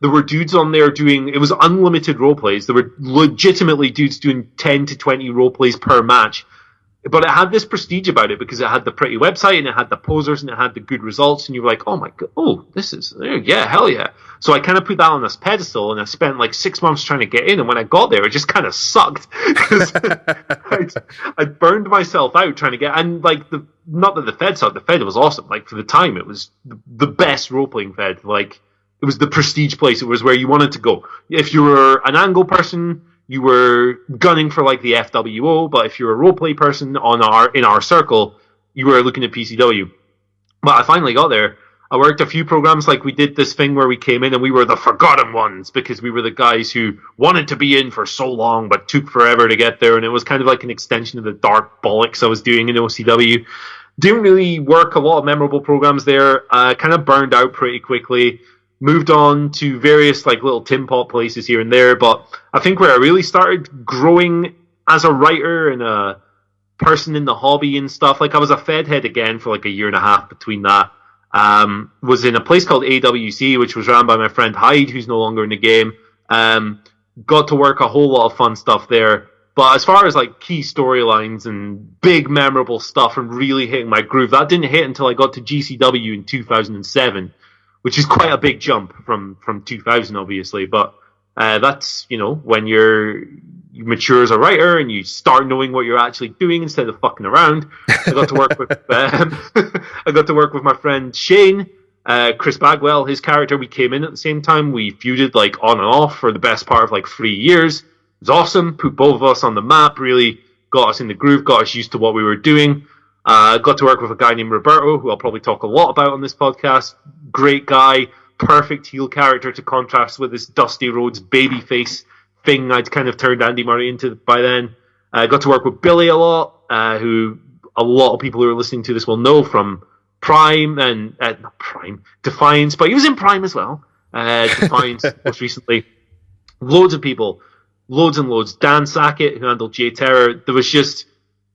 There were dudes on there it was unlimited role plays. There were legitimately dudes doing 10 to 20 role plays per match. But it had this prestige about it because it had the pretty website, and it had the posers, and it had the good results, and you were like, oh my god, this is, yeah, hell yeah. So I kind of put that on this pedestal, and I spent like 6 months trying to get in, and when I got there, it just kind of sucked. Because I burned myself out trying to get, and like, not that the Fed sucked, the Fed was awesome. Like, for the time, it was the best role-playing Fed. Like, it was the prestige place. It was where you wanted to go. If you were an angle person, you were gunning for like the FWO, but if you're a roleplay person in our circle, you were looking at PCW. But I finally got there. I worked a few programs. Like, we did this thing where we came in and we were the forgotten ones because we were the guys who wanted to be in for so long but took forever to get there, and it was kind of like an extension of the dark bollocks I was doing in OCW. Didn't really work a lot of memorable programs there. Kind of burned out pretty quickly. Moved on to various like little tin pot places here and there, but I think where I really started growing as a writer and a person in the hobby and stuff, like, I was a Fed head again for like a year and a half between that. Was in a place called AWC, which was run by my friend Hyde, who's no longer in the game. Got to work a whole lot of fun stuff there. But as far as like key storylines and big memorable stuff and really hitting my groove, that didn't hit until I got to GCW in 2007. which is quite a big jump from 2000, obviously. But that's, when you mature as a writer and you start knowing what you're actually doing instead of fucking around. I got to work with I got to work with my friend Shane, Chris Bagwell, his character. We came in at the same time. We feuded like on and off for the best part of like 3 years. It was awesome. Put both of us on the map. Really got us in the groove. Got us used to what we were doing. Got to work with a guy named Roberto, who I'll probably talk a lot about on this podcast. Great guy, perfect heel character to contrast with this Dusty Rhodes babyface thing I'd kind of turned Andy Murray into by then. I got to work with Billy a lot, who a lot of people who are listening to this will know from Prime and not Prime, Defiance, but he was in Prime as well. Defiance most recently. Loads of people, loads and loads. Dan Sackett, who handled J Terror. There was just,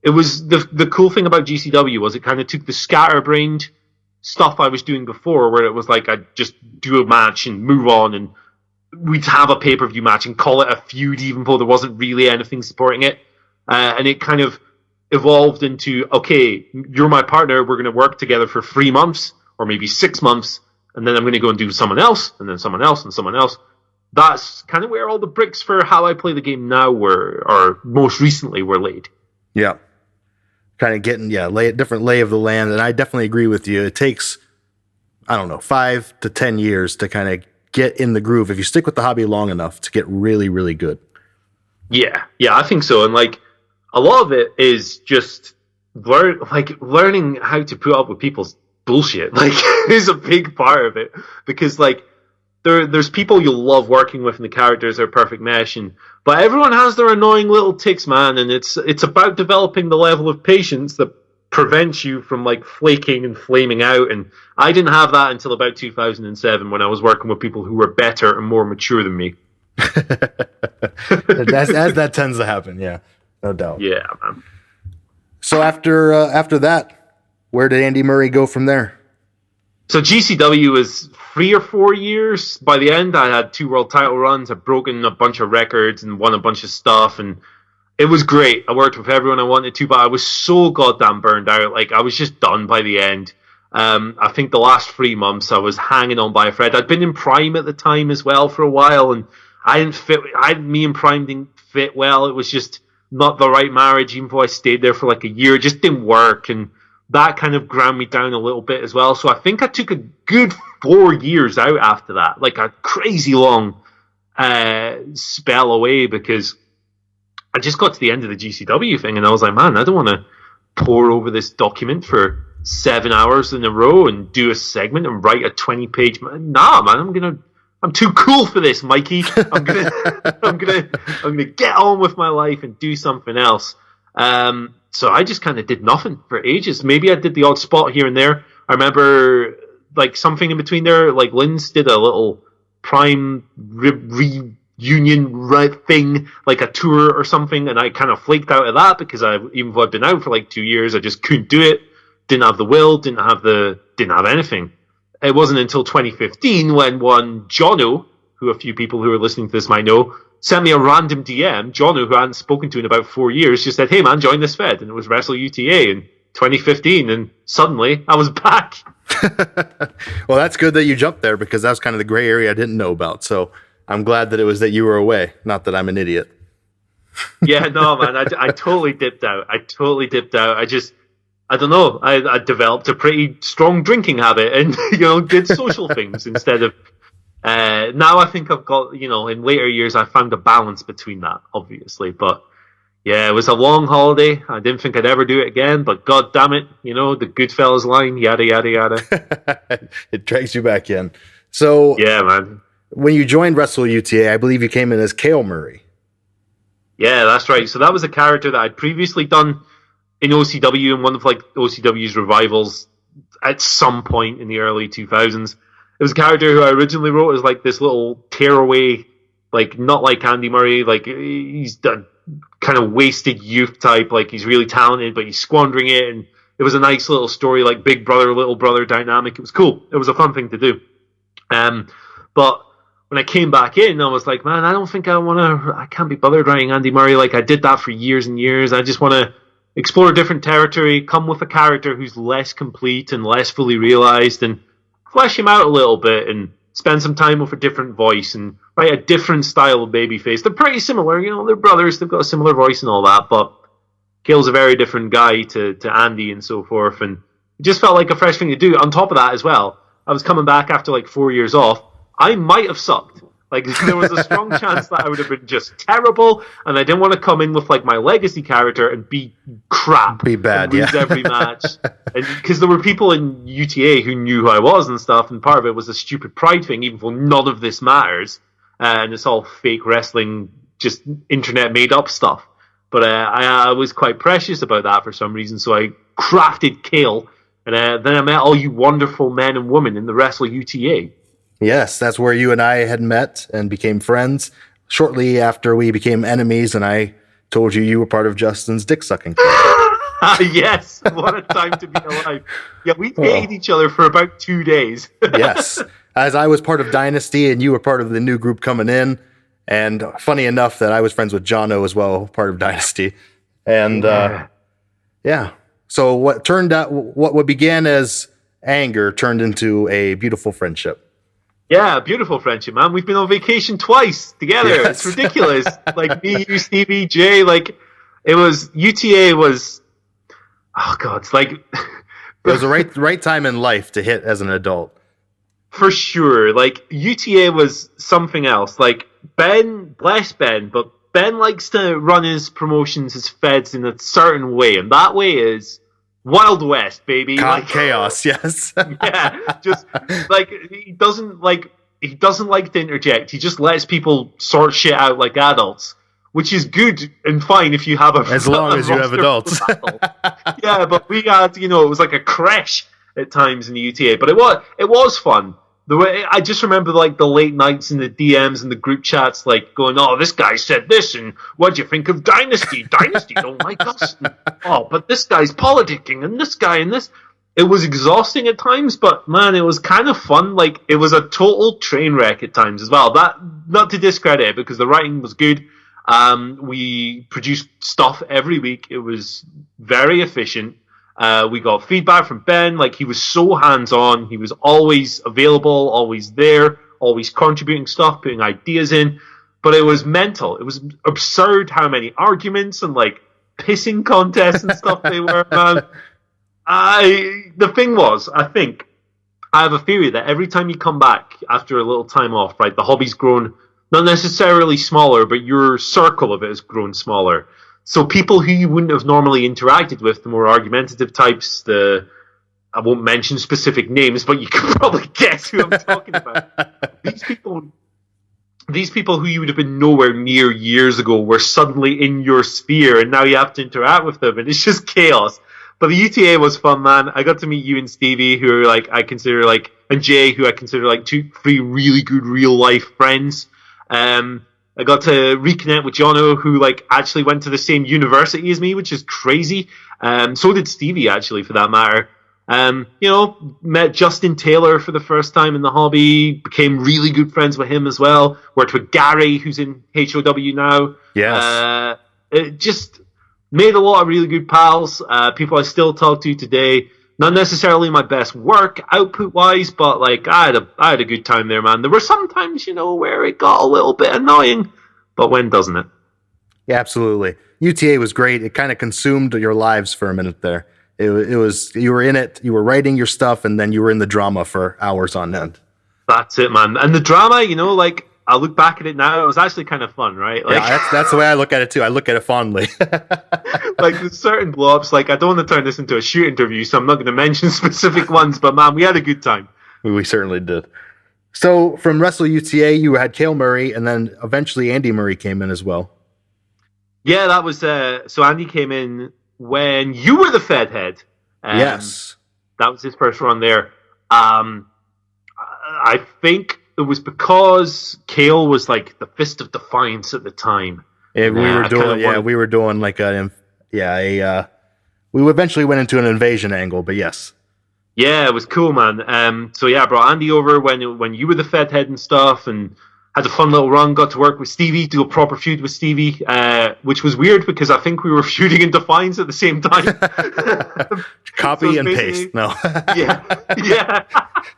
it was the cool thing about GCW was it kind of took the scatterbrained stuff I was doing before, where it was like I'd just do a match and move on, and we'd have a pay-per-view match and call it a feud, even though there wasn't really anything supporting it. And it kind of evolved into, okay, you're my partner, we're going to work together for 3 months, or maybe 6 months, and then I'm going to go and do someone else, and then someone else, and someone else. That's kind of where all the bricks for how I play the game now or most recently were laid. Yeah. Kind of getting, different lay of the land, and I definitely agree with you. It takes, 5 to 10 years to kind of get in the groove if you stick with the hobby long enough to get really, really good. Yeah, I think so. And like a lot of it is just learning how to put up with people's bullshit. Like is a big part of it, because like there's people you'll love working with and the characters are a perfect mesh, but everyone has their annoying little tics, man, and it's about developing the level of patience that prevents you from like flaking and flaming out. And I didn't have that until about 2007 when I was working with people who were better and more mature than me. as that tends to happen, yeah, no doubt. Yeah, man. So after that, where did Andy Murray go from there? So GCW was 3 or 4 years. By the end, I had 2 world title runs. I'd broken a bunch of records and won a bunch of stuff, and it was great. I worked with everyone I wanted to, but I was so goddamn burned out. Like, I was just done by the end. I think the last 3 months I was hanging on by a thread. I'd been in Prime at the time as well for a while, and me and Prime didn't fit well. It was just not the right marriage, even though I stayed there for like a year. It just didn't work, and that kind of ground me down a little bit as well. So I think I took a good 4 years out after that, like a crazy long spell away, because I just got to the end of the GCW thing and I was like, man, I don't want to pour over this document for 7 hours in a row and do a segment and write a 20-page. Nah, man, I'm too cool for this, Mikey. I'm gonna get on with my life and do something else. So I just kind of did nothing for ages. Maybe I did the odd spot here and there. I remember like something in between there, like Lynn's did a little Prime reunion thing, like a tour or something, and I kind of flaked out of that because even though I'd been out for like 2 years, I just couldn't do it. Didn't have the will, didn't have anything. It wasn't until 2015 when one Jono, who a few people who are listening to this might know, sent me a random DM. Jono, who I hadn't spoken to in about 4 years, just said, hey man, join this Fed. And it was Wrestle UTA in 2015, and suddenly I was back. Well, that's good that you jumped there, because that was kind of the gray area I didn't know about. So I'm glad that it was that you were away, not that I'm an idiot. Yeah, no, man, I totally dipped out. I don't know. I developed a pretty strong drinking habit and, did social things instead of, now I think I've got, in later years, I found a balance between that, obviously. But yeah, it was a long holiday. I didn't think I'd ever do it again, but god damn it, the Goodfellas line, yada, yada, yada. It drags you back in. So yeah, man. When you joined Wrestle UTA, I believe you came in as Kale Murray. Yeah, that's right. So that was a character that I'd previously done in OCW, in one of like OCW's revivals at some point in the early 2000s. It was a character who I originally wrote as like this little tearaway, like not like Andy Murray, like he's a kind of wasted youth type, like he's really talented, but he's squandering it. And it was a nice little story, like big brother, little brother dynamic. It was cool. It was a fun thing to do. But when I came back in, I was like, man, I don't think I can't be bothered writing Andy Murray. Like I did that for years and years. I just want to explore a different territory, come with a character who's less complete and less fully realized. And flesh him out a little bit and spend some time with a different voice and write a different style of babyface. They're pretty similar, they're brothers, they've got a similar voice and all that, but Kale's a very different guy to Andy and so forth, and it just felt like a fresh thing to do. On top of that as well, I was coming back after like 4 years off. I might have sucked. Like, there was a strong chance that I would have been just terrible, and I didn't want to come in with, like, my legacy character and be crap. Be bad, and lose every match. Because there were people in UTA who knew who I was and stuff, and part of it was a stupid pride thing, even though none of this matters. And it's all fake wrestling, just internet-made-up stuff. But I was quite precious about that for some reason, so I crafted Kale, and then I met all you wonderful men and women in the Wrestle UTA. Yes, that's where you and I had met and became friends. Shortly after we became enemies, and I told you were part of Justin's dick-sucking club. Yes, what a time to be alive. Yeah, we hated each other for about 2 days. Yes, as I was part of Dynasty, and you were part of the new group coming in. And funny enough that I was friends with Jono as well, part of Dynasty. And so what began as anger turned into a beautiful friendship. Yeah, beautiful friendship, man. We've been on vacation twice together. Yes. It's ridiculous. Like me, you, Stevie, Jay, like UTA was, oh God, it's like. It was the right time in life to hit as an adult. For sure. Like UTA was something else. Like Ben, bless Ben, but Ben likes to run his promotions, his feds in a certain way. And that way is Wild West, baby. Chaos, yes. Yeah, just like he doesn't like to interject. He just lets people sort shit out like adults, which is good and fine if you have as long as you have adults. Yeah, but we had, it was like a crash at times in the UTA, but it was fun. The way I just remember, like the late nights in the DMs and the group chats, like going, "Oh, this guy said this, and what do you think of Dynasty? Dynasty don't like us. And, oh, but this guy's politicking, and this guy and this." It was exhausting at times, but man, it was kind of fun. Like it was a total train wreck at times as well. That not to discredit it because the writing was good. We produced stuff every week. It was very efficient. We got feedback from Ben. Like he was so hands-on. He was always available, always there, always contributing stuff, putting ideas in. But it was mental. It was absurd how many arguments and like pissing contests and stuff they were, man. The thing was, I think, I have a theory that every time you come back after a little time off, right, the hobby's grown, not necessarily smaller, but your circle of it has grown smaller. So people who you wouldn't have normally interacted with, the more argumentative types, I won't mention specific names, but you can probably guess who I'm talking about. These people who you would have been nowhere near years ago were suddenly in your sphere, and now you have to interact with them, and it's just chaos. But the UTA was fun, man. I got to meet you and Stevie, who are I consider and Jay, who I consider 3 really good real life friends. I got to reconnect with Jono, who actually went to the same university as me, which is crazy. So did Stevie, actually, for that matter. Met Justin Taylor for the first time in the hobby, became really good friends with him as well. Worked with Gary, who's in HOW now. Yes. It just made a lot of really good pals. People I still talk to today. Not necessarily my best work output-wise, but I had a good time there, man. There were some times, where it got a little bit annoying, but when doesn't it? Yeah, absolutely. UTA was great. It kind of consumed your lives for a minute there. It was you were in it, you were writing your stuff, and then you were in the drama for hours on end. That's it, man. And the drama, I look back at it now, it was actually kind of fun, right? That's the way I look at it too. I look at it fondly. There's certain blow-ups, I don't want to turn this into a shoot interview, so I'm not going to mention specific ones, but man, we had a good time. We certainly did. So from Wrestle UTA, you had Kale Murray, and then eventually Andy Murray came in as well. Yeah, that was, so Andy came in when you were the Fed head. Yes. That was his first run there. I think it was because Kale was the Fist of Defiance at the time. Yeah, we were doing we eventually went into an invasion angle, but yes. Yeah, it was cool, man. So yeah, I brought Andy over when you were the Fed head and stuff, and Had a fun little run, got to work with Stevie, do a proper feud with Stevie, which was weird because I think we were feuding in Defiance at the same time. Copy and paste. No. yeah,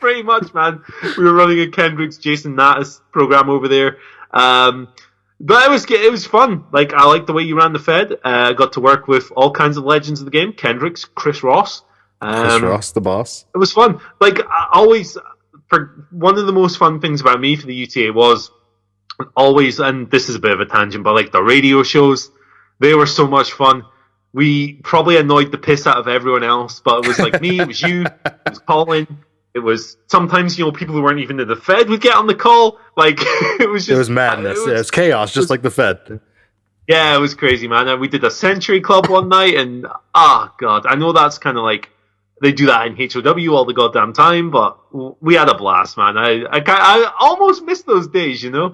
pretty much, man. We were running a Kendrick's Jason Natus program over there. But it was fun. Like, I liked the way you ran the Fed. Got to work with all kinds of legends of the game. Kendrick's, Chris Ross. Chris Ross, the boss. It was fun. Like, one of the most fun things about me for the UTA was always, and this is a bit of a tangent, but like the radio shows, they were so much fun. We probably annoyed the piss out of everyone else, but it was like me, it was you, it was Colin, it was sometimes, people who weren't even in the Fed would get on the call. Like, it was madness. It was chaos, just like the Fed. Yeah, it was crazy, man. And we did a Century Club one night, and God, I know that's kind of like, they do that in HOW all the goddamn time, but we had a blast, man. I almost missed those days, Yeah,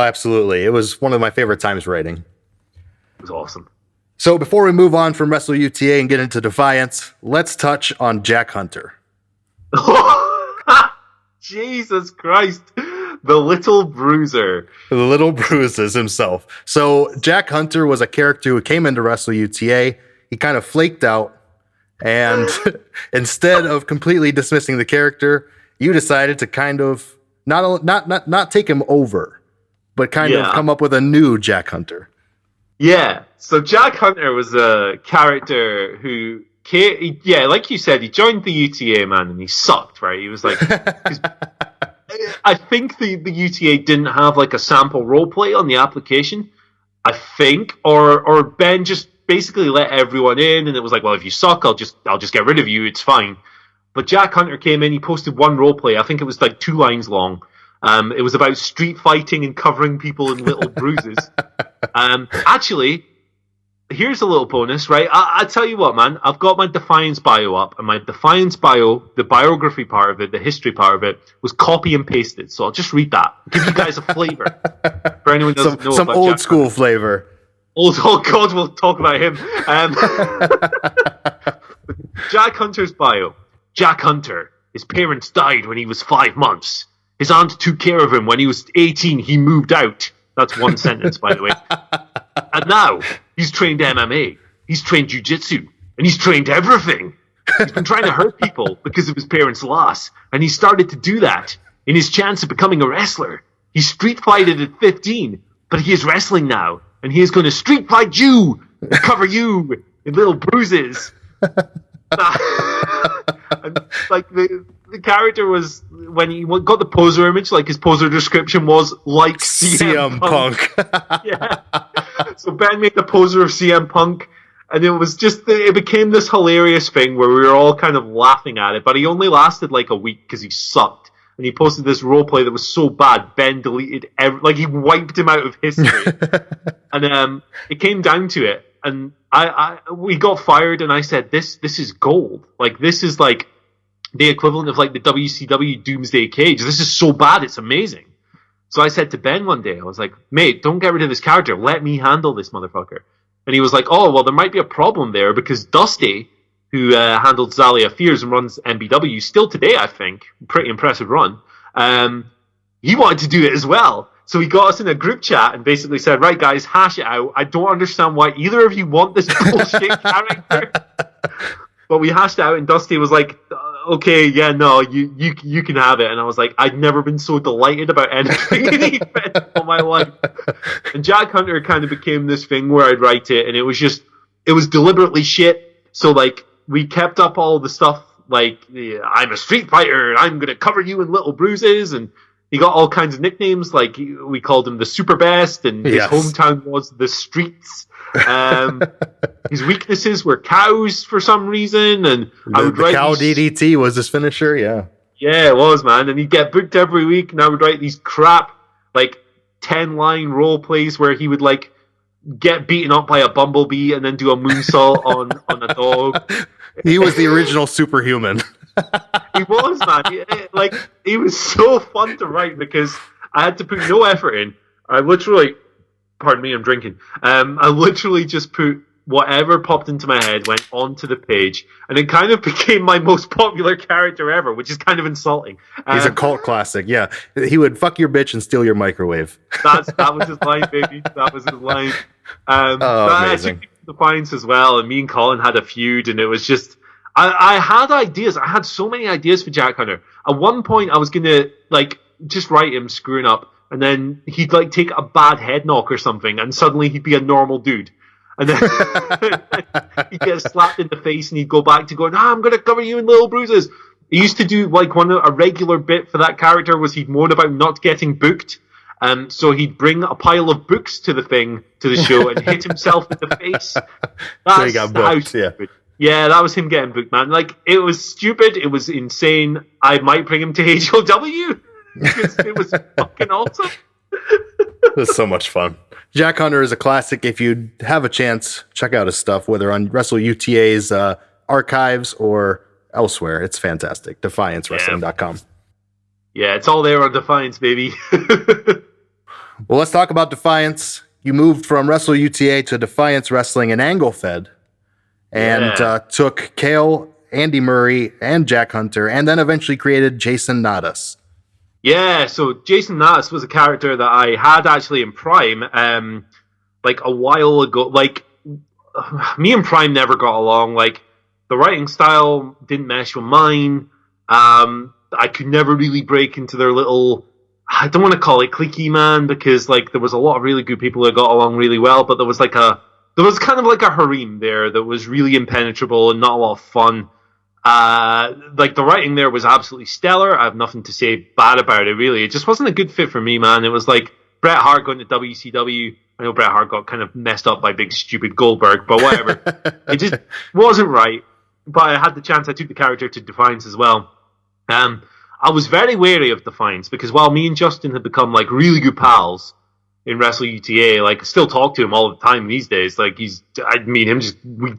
absolutely. It was one of my favorite times writing. It was awesome. So before we move on from Wrestle UTA and get into Defiance, let's touch on Jack Hunter. Jesus Christ. The Little Bruiser. The Little Bruises himself. So Jack Hunter was a character who came into Wrestle UTA. He kind of flaked out. And instead of completely dismissing the character, you decided to kind of not take him over, but kind of come up with a new Jack Hunter. Yeah. So Jack Hunter was a character who, like you said, he joined the UTA, man, and he sucked, right? He was like, I think the UTA didn't have like a sample roleplay on the application, I think, or Ben just basically let everyone in, and it was like, well, if you suck, I'll just get rid of you. It's fine. But Jack Hunter came in. He posted one roleplay. I think it was like 2 lines long. It was about street fighting and covering people in little bruises. Actually, here's a little bonus, right? I tell you what, man. I've got my Defiance bio up, and my Defiance bio, the biography part of it, the history part of it, was copy and pasted. So I'll just read that. Give you guys a flavor for anyone who doesn't know some about old Jack school Hunter. flavor. Oh God, we'll talk about him. Jack Hunter's bio. Jack Hunter. His parents died when he was 5 months. His aunt took care of him when he was 18. He moved out. That's one sentence, by the way. And now, he's trained MMA. He's trained jiu-jitsu. And he's trained everything. He's been trying to hurt people because of his parents' loss. And he started to do that in his chance of becoming a wrestler. He street fighted at 15, but he is wrestling now. And he is going to street fight you and cover you in little bruises. And, like, the character was, when he got the poser image, like his poser description was like CM Punk. Yeah. So Ben made the poser of CM Punk, and it was just, it became this hilarious thing where we were all kind of laughing at it, but he only lasted like a week because he sucked. And he posted this roleplay that was so bad, Ben deleted he wiped him out of history. And it came down to it, and we got fired, and I said, this is gold. Like, this is like the equivalent of like the WCW Doomsday Cage. This is so bad, it's amazing. So I said to Ben one day, I was like, mate, don't get rid of this character. Let me handle this motherfucker. And he was like, oh, well, there might be a problem there because Dusty, who handled Zalia Fears and runs MBW still today, I think, pretty impressive run, he wanted to do it as well. So he got us in a group chat and basically said, right, guys, hash it out. I don't understand why either of you want this bullshit character. But we hashed it out, and Dusty was like, okay, yeah, no, you can have it. And I was like, I'd never been so delighted about anything in Efed all my life. And Jack Hunter kind of became this thing where I'd write it, and it was deliberately shit. So, like, we kept up all the stuff, like, I'm a street fighter, and I'm going to cover you in little bruises, and he got all kinds of nicknames, like, we called him the Super Best, and his hometown was the Streets. His weaknesses were cows for some reason, and I would write cow DDT was his finisher, yeah. Yeah, it was, man, and he'd get booked every week, and I would write these crap, like, 10-line role plays where he would, like, get beaten up by a bumblebee and then do a moonsault on a dog. He was the original superhuman. He was, man. He was so fun to write because I had to put no effort in. I literally, pardon me, I'm drinking. I literally just put whatever popped into my head went onto the page, and it kind of became my most popular character ever, which is kind of insulting. He's a cult classic. Yeah, he would fuck your bitch and steal your microwave. That was his line, baby. That was his line. Amazing. Defiance as well, and me and Colin had a feud, and it was just I had ideas. I had so many ideas for Jack Hunter. At one point, I was gonna just write him screwing up, and then he'd take a bad head knock or something, and suddenly he'd be a normal dude. And then he'd get slapped in the face, and he'd go back to going, I'm going to cover you in little bruises. He used to do, a regular bit for that character was he'd moan about not getting booked. So he'd bring a pile of books to the show, and hit himself in the face. That's so he got booked, yeah. Yeah, that was him getting booked, man. It was stupid. It was insane. I might bring him to HOW. Because it was fucking awesome. It was so much fun. Jack Hunter is a classic. If you have a chance, check out his stuff, whether on Wrestle UTA's archives or elsewhere. It's fantastic. DefianceWrestling.com. Yeah, it's all there on Defiance, baby. Well, let's talk about Defiance. You moved from Wrestle UTA to Defiance Wrestling in Anglefed, and took Kale, Andy Murray, and Jack Hunter, and then eventually created Jason Nadas. Yeah, so Jason Nadas was a character that I had actually in Prime, a while ago. Me and Prime never got along. The writing style didn't mesh with mine. I could never really break into their little, I don't want to call it cliquey, man, because there was a lot of really good people that got along really well, but there was kind of a harem there that was really impenetrable and not a lot of fun. The writing there was absolutely stellar. I have nothing to say bad about it, really. It just wasn't a good fit for me, man. It was like Bret Hart going to WCW. I know Bret Hart got kind of messed up by big stupid Goldberg, but whatever. It just wasn't right. But I had the chance. I took the character to Defiance as well. I was very wary of Defiance because while me and Justin had become really good pals in Wrestle UTA, I still talk to him all the time these days. We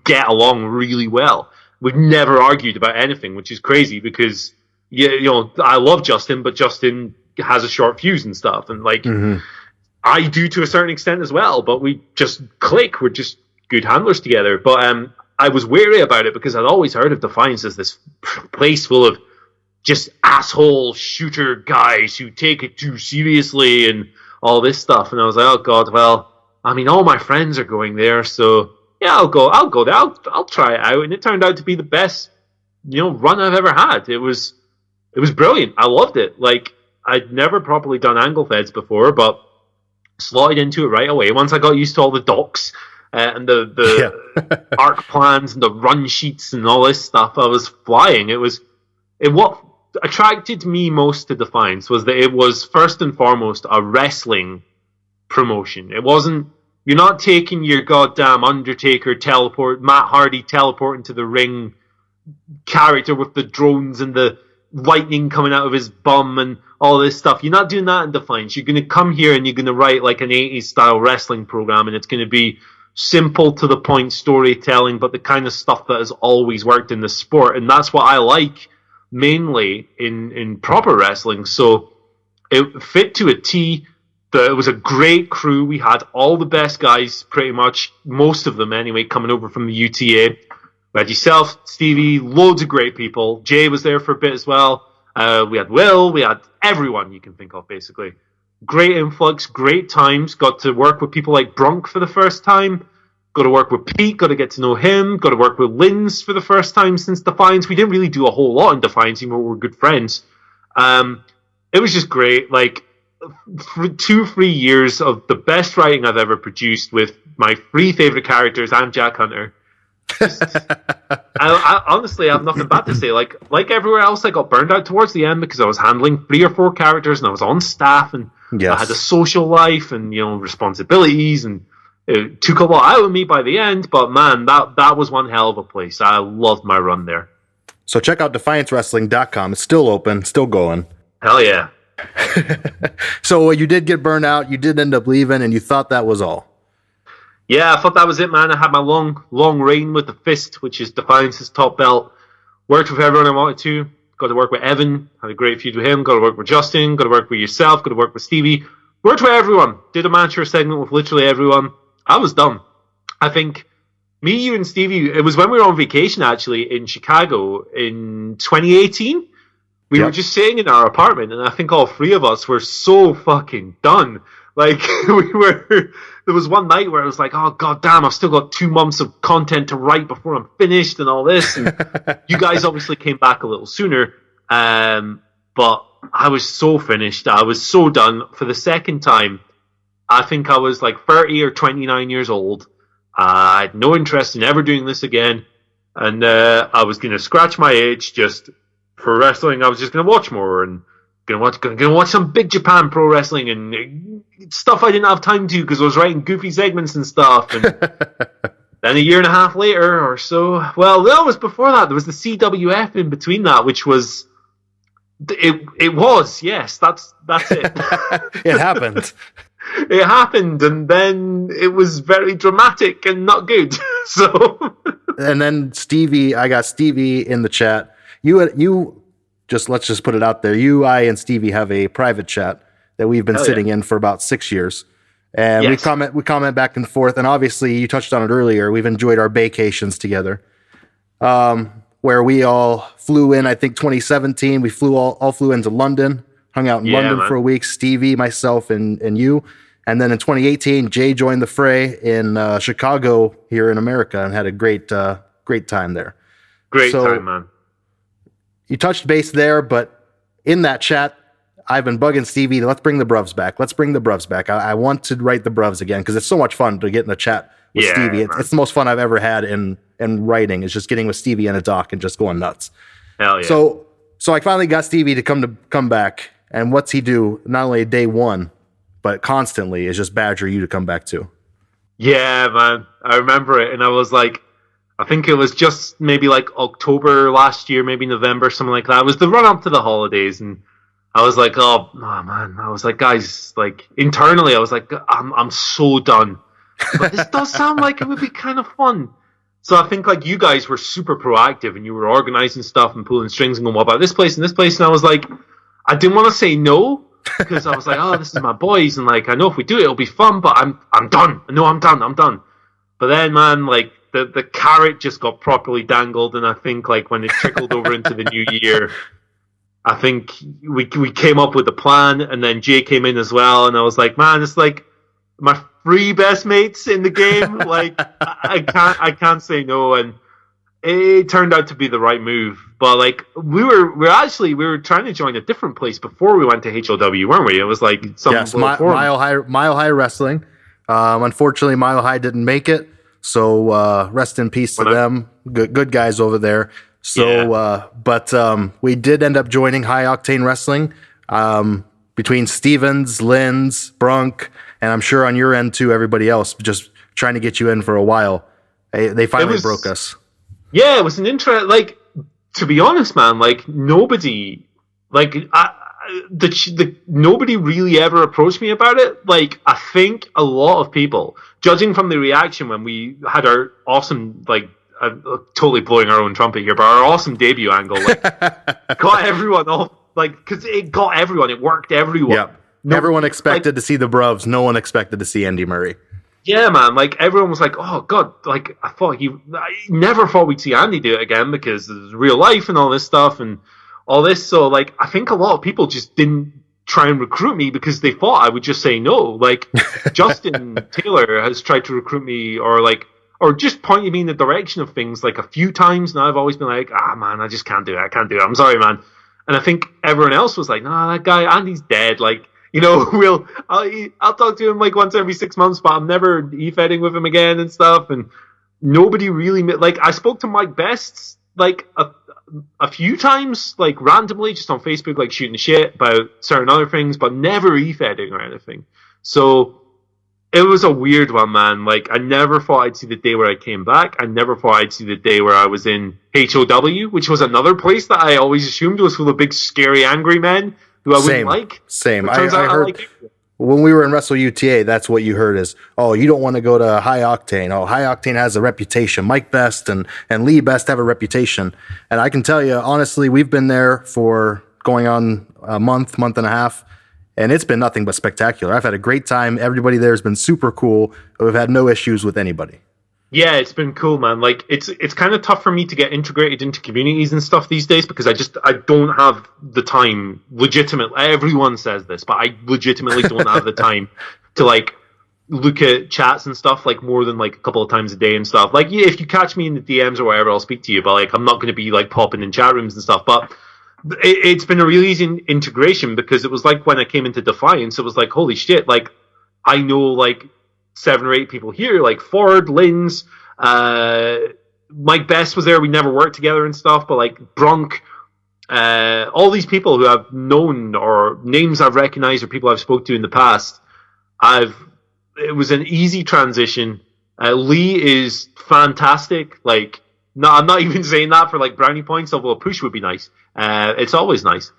get along really well. We've never argued about anything, which is crazy because I love Justin, but Justin has a short fuse and stuff, and I do to a certain extent as well. But we just click. We're just good handlers together. But I was wary about it because I'd always heard of Defiance as this place full of just asshole shooter guys who take it too seriously and all this stuff. And I was like, oh god, well, I mean, all my friends are going there, so yeah, I'll go there. I'll try it out. And it turned out to be the best, run I've ever had. It was brilliant. I loved it. I'd never properly done angle feds before, but slotted into it right away. Once I got used to all the docs and the arc plans and the run sheets and all this stuff, I was flying. What attracted me most to Defiance was that it was first and foremost a wrestling promotion. It wasn't, you're not taking your goddamn Undertaker Matt Hardy teleport into the ring character with the drones and the lightning coming out of his bum and all this stuff. You're not doing that in Defiance. You're going to come here and you're going to write an 80s style wrestling program, and it's going to be simple to the point storytelling, but the kind of stuff that has always worked in the sport. And that's what I like mainly in proper wrestling. So it fit to a T. It was a great crew. We had all the best guys, pretty much, most of them anyway, coming over from the UTA. We had yourself, Stevie, loads of great people. Jay was there for a bit as well. We had Will, we had everyone you can think of, basically. Great influx, great times. Got to work with people like Brunk for the first time. Got to work with Pete, got to get to know him. Got to work with Linz for the first time since Defiance. We didn't really do a whole lot in Defiance, even though we were good friends. It was just great. For 2-3 years of the best writing I've ever produced with my 3 favorite characters and Jack Hunter. I honestly have nothing bad to say. Like everywhere else, I got burned out towards the end because I was handling 3 or 4 characters and I was on staff and I had a social life and responsibilities, and it took a lot out of me by the end. But man, that was one hell of a place. I loved my run there. So check out DefianceWrestling.com. It's still open, still going. Hell yeah. So you did get burned out, you did end up leaving, and you thought that was all. Yeah, I thought that was it, man. I had my long reign with the Fist, which is Defiance's top belt. Worked with everyone I wanted to. Got to work with Evan. Had a great feud with him. Got to work with Justin. Got to work with yourself. Got to work with Stevie. Worked with everyone. Did a mantra segment with literally everyone. I was done. I think, me, you, and Stevie, it was when we were on vacation, actually, in Chicago in 2018. We were just sitting in our apartment, and I think all three of us were so fucking done. Like, there was one night where I was like, oh, god damn, I've still got 2 months of content to write before I'm finished and all this. And you guys obviously came back a little sooner. But I was so finished. I was so done. For the second time, I think I was like 30 or 29 years old. I had no interest in ever doing this again. And I was going to scratch my itch just for wrestling. I was just going to watch more and going to watch some Big Japan Pro Wrestling and stuff I didn't have time to because I was writing goofy segments and stuff. And then a year and a half later or so, well, that was before that. There was the CWF in between that, which was... It was, yes, that's it. It happened. It happened, and then it was very dramatic and not good. So, and then Stevie, I got Stevie in the chat. You let's just put it out there. You, I, and Stevie have a private chat that we've been sitting in for about 6 years, and we comment back and forth. And obviously, you touched on it earlier. We've enjoyed our vacations together. Where we all flew in, I think 2017, we all flew into London, hung out in London for a week, Stevie, myself, and you. And then in 2018, Jay joined the fray in Chicago here in America and had a great time there. Great time, man. You touched base there, but in that chat, I've been bugging Stevie, let's bring the Bruvs back. I want to write the Bruvs again because it's so much fun to get in a chat with Stevie. It's the most fun I've ever had in writing, is just getting with Stevie in a doc and just going nuts. Hell yeah. So I finally got Stevie to come back, and what's he do? Not only day one, but constantly is just badger you to come back too. Yeah, man. I remember it, and I was like, I think it was just maybe like October last year, maybe November, something like that. It was the run up to the holidays, and I was like, oh man. I was like, guys, like internally, I was like, I'm so done. But this does sound like it would be kind of fun. So I think like you guys were super proactive and you were organizing stuff and pulling strings and going, what about this place and this place? And I was like, I didn't want to say no because I was like, oh, this is my boys. And like, I know if we do it, it'll be fun, but I'm done. I know I'm done. But then, man, like the carrot just got properly dangled. And I think like when it trickled over into the new year, I think we came up with a plan, and then Jay came in as well. And I was like, man, it's like my 3 best mates in the game. Like I can't say no, and it turned out to be the right move. But like we were trying to join a different place before we went to HOW, weren't we? It was like Mile High Wrestling. Unfortunately, Mile High didn't make it, so rest in peace to them. Good guys over there. So, but we did end up joining High Octane Wrestling between Stevens, Linz, Brunk, and I'm sure on your end too, everybody else just trying to get you in for a while. They finally broke us. Yeah, it was an interest. Like, to be honest, man, like nobody, like nobody really ever approached me about it. Like, I think a lot of people, judging from the reaction when we had our awesome, like, totally blowing our own trumpet here, but our awesome debut angle, like, got everyone off, like, because it got everyone, it worked everyone. Yep. Everyone expected to see the Bruvs. No one expected to see Andy Murray. Yeah, man. Like, everyone was like, oh, God. Like, I never thought we'd see Andy do it again because it's real life and all this stuff and all this. So, like, I think a lot of people just didn't try and recruit me because they thought I would just say no. Like, Justin Taylor has tried to recruit me or just pointed me in the direction of things like a few times. And I've always been like, man, I just can't do it. I'm sorry, man. And I think everyone else was like, nah, that guy, Andy's dead. Like, you know, I'll talk to him like once every 6 months, but I'm never Efedding with him again and stuff. And nobody really, like, I spoke to Mike Best like a few times, like randomly, just on Facebook, like shooting shit about certain other things, but never Efedding or anything. So it was a weird one, man. Like, I never thought I'd see the day where I came back. I never thought I'd see the day where I was in HOW, which was another place that I always assumed was full of big, scary, angry men who I wouldn't like. Same. I heard when we were in Wrestle UTA, that's what you heard is, oh, you don't want to go to High Octane. Oh, High Octane has a reputation. Mike Best and Lee Best have a reputation. And I can tell you, honestly, we've been there for going on a month and a half, and it's been nothing but spectacular. I've had a great time. Everybody there has been super cool. We've had no issues with anybody. Yeah, it's been cool, man. Like it's kind of tough for me to get integrated into communities and stuff these days because I don't have the time. Legitimately, everyone says this, but I legitimately don't have the time to like look at chats and stuff like more than like a couple of times a day and stuff. Like, yeah, if you catch me in the DMs or whatever, I'll speak to you. But like, I'm not going to be like popping in chat rooms and stuff. But it's been a really easy integration because it was like when I came into Defiance, it was like, holy shit, like I know like 7 or 8 people here, like Ford, Linz, Mike Best was there. We never worked together and stuff, but like Brunk, all these people who I've known or names I've recognized or people I've spoke to in the past, it was an easy transition. Lee is fantastic. Like, no, I'm not even saying that for like brownie points, although a push would be nice. It's always nice.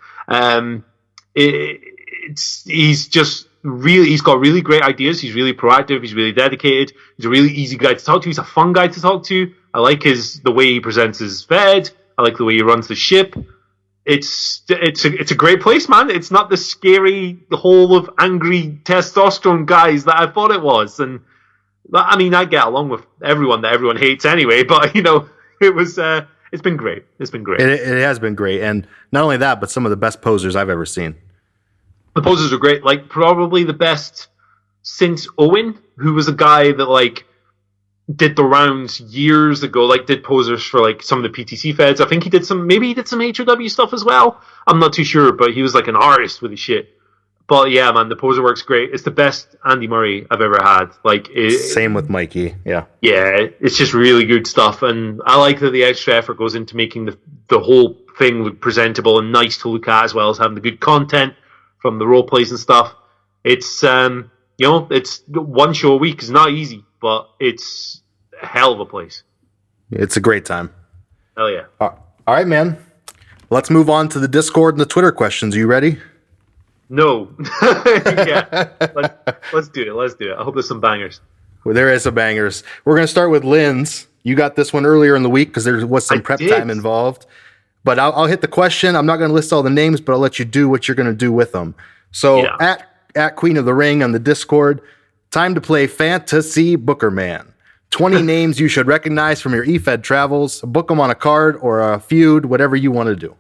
He's just really, he's got really great ideas. He's really proactive. He's really dedicated. He's a really easy guy to talk to. He's a fun guy to talk to. I like the way he presents his Fed. I like the way he runs the ship. It's a great place, man. It's not the scary hole of angry testosterone guys that I thought it was. And I mean, I get along with everyone that everyone hates anyway. But you know, it's been great. It's been great. It has been great, and not only that, but some of the best posers I've ever seen. The posers are great. Like probably the best since Owen, who was a guy that like did the rounds years ago, like did posers for like some of the PTC feds. I think he did some HOW stuff as well. I'm not too sure, but he was like an artist with his shit. But yeah, man, the poser work's great. It's the best Andy Murray I've ever had. Like same with Mikey. Yeah, it's just really good stuff, and I like that the extra effort goes into making the whole thing look presentable and nice to look at, as well as having the good content from the role plays and stuff. It's it's one show a week is not easy, but it's a hell of a place. It's a great time. Hell yeah. All right, man. Let's move on to the Discord and the Twitter questions. Are you ready? No. Yeah. Let's do it. Let's do it. I hope there's some bangers. Well, there is some bangers. We're going to start with Lynn's. You got this one earlier in the week because there was some prep time involved. But I'll hit the question. I'm not going to list all the names, but I'll let you do what you're going to do with them. So at Queen of the Ring on the Discord, time to play Fantasy Booker Man. 20 names you should recognize from your Efed travels. Book them on a card or a feud, whatever you want to do.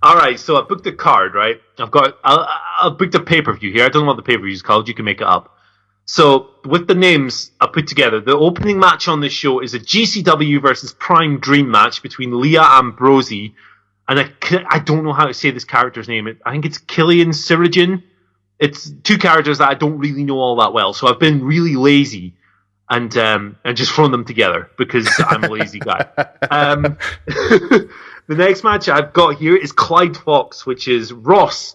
All right, so I booked a card, right? I'll book the pay-per-view here. I don't know what the pay-per-view is called. You can make it up. So with the names I put together, the opening match on this show is a GCW versus Prime Dream match between Leah Ambrosi and I don't know how to say this character's name. I think it's Killian Sirajin. It's 2 characters that I don't really know all that well, so I've been really lazy and just thrown them together because I'm a lazy guy. The next match I've got here is Clyde Fox, which is Ross.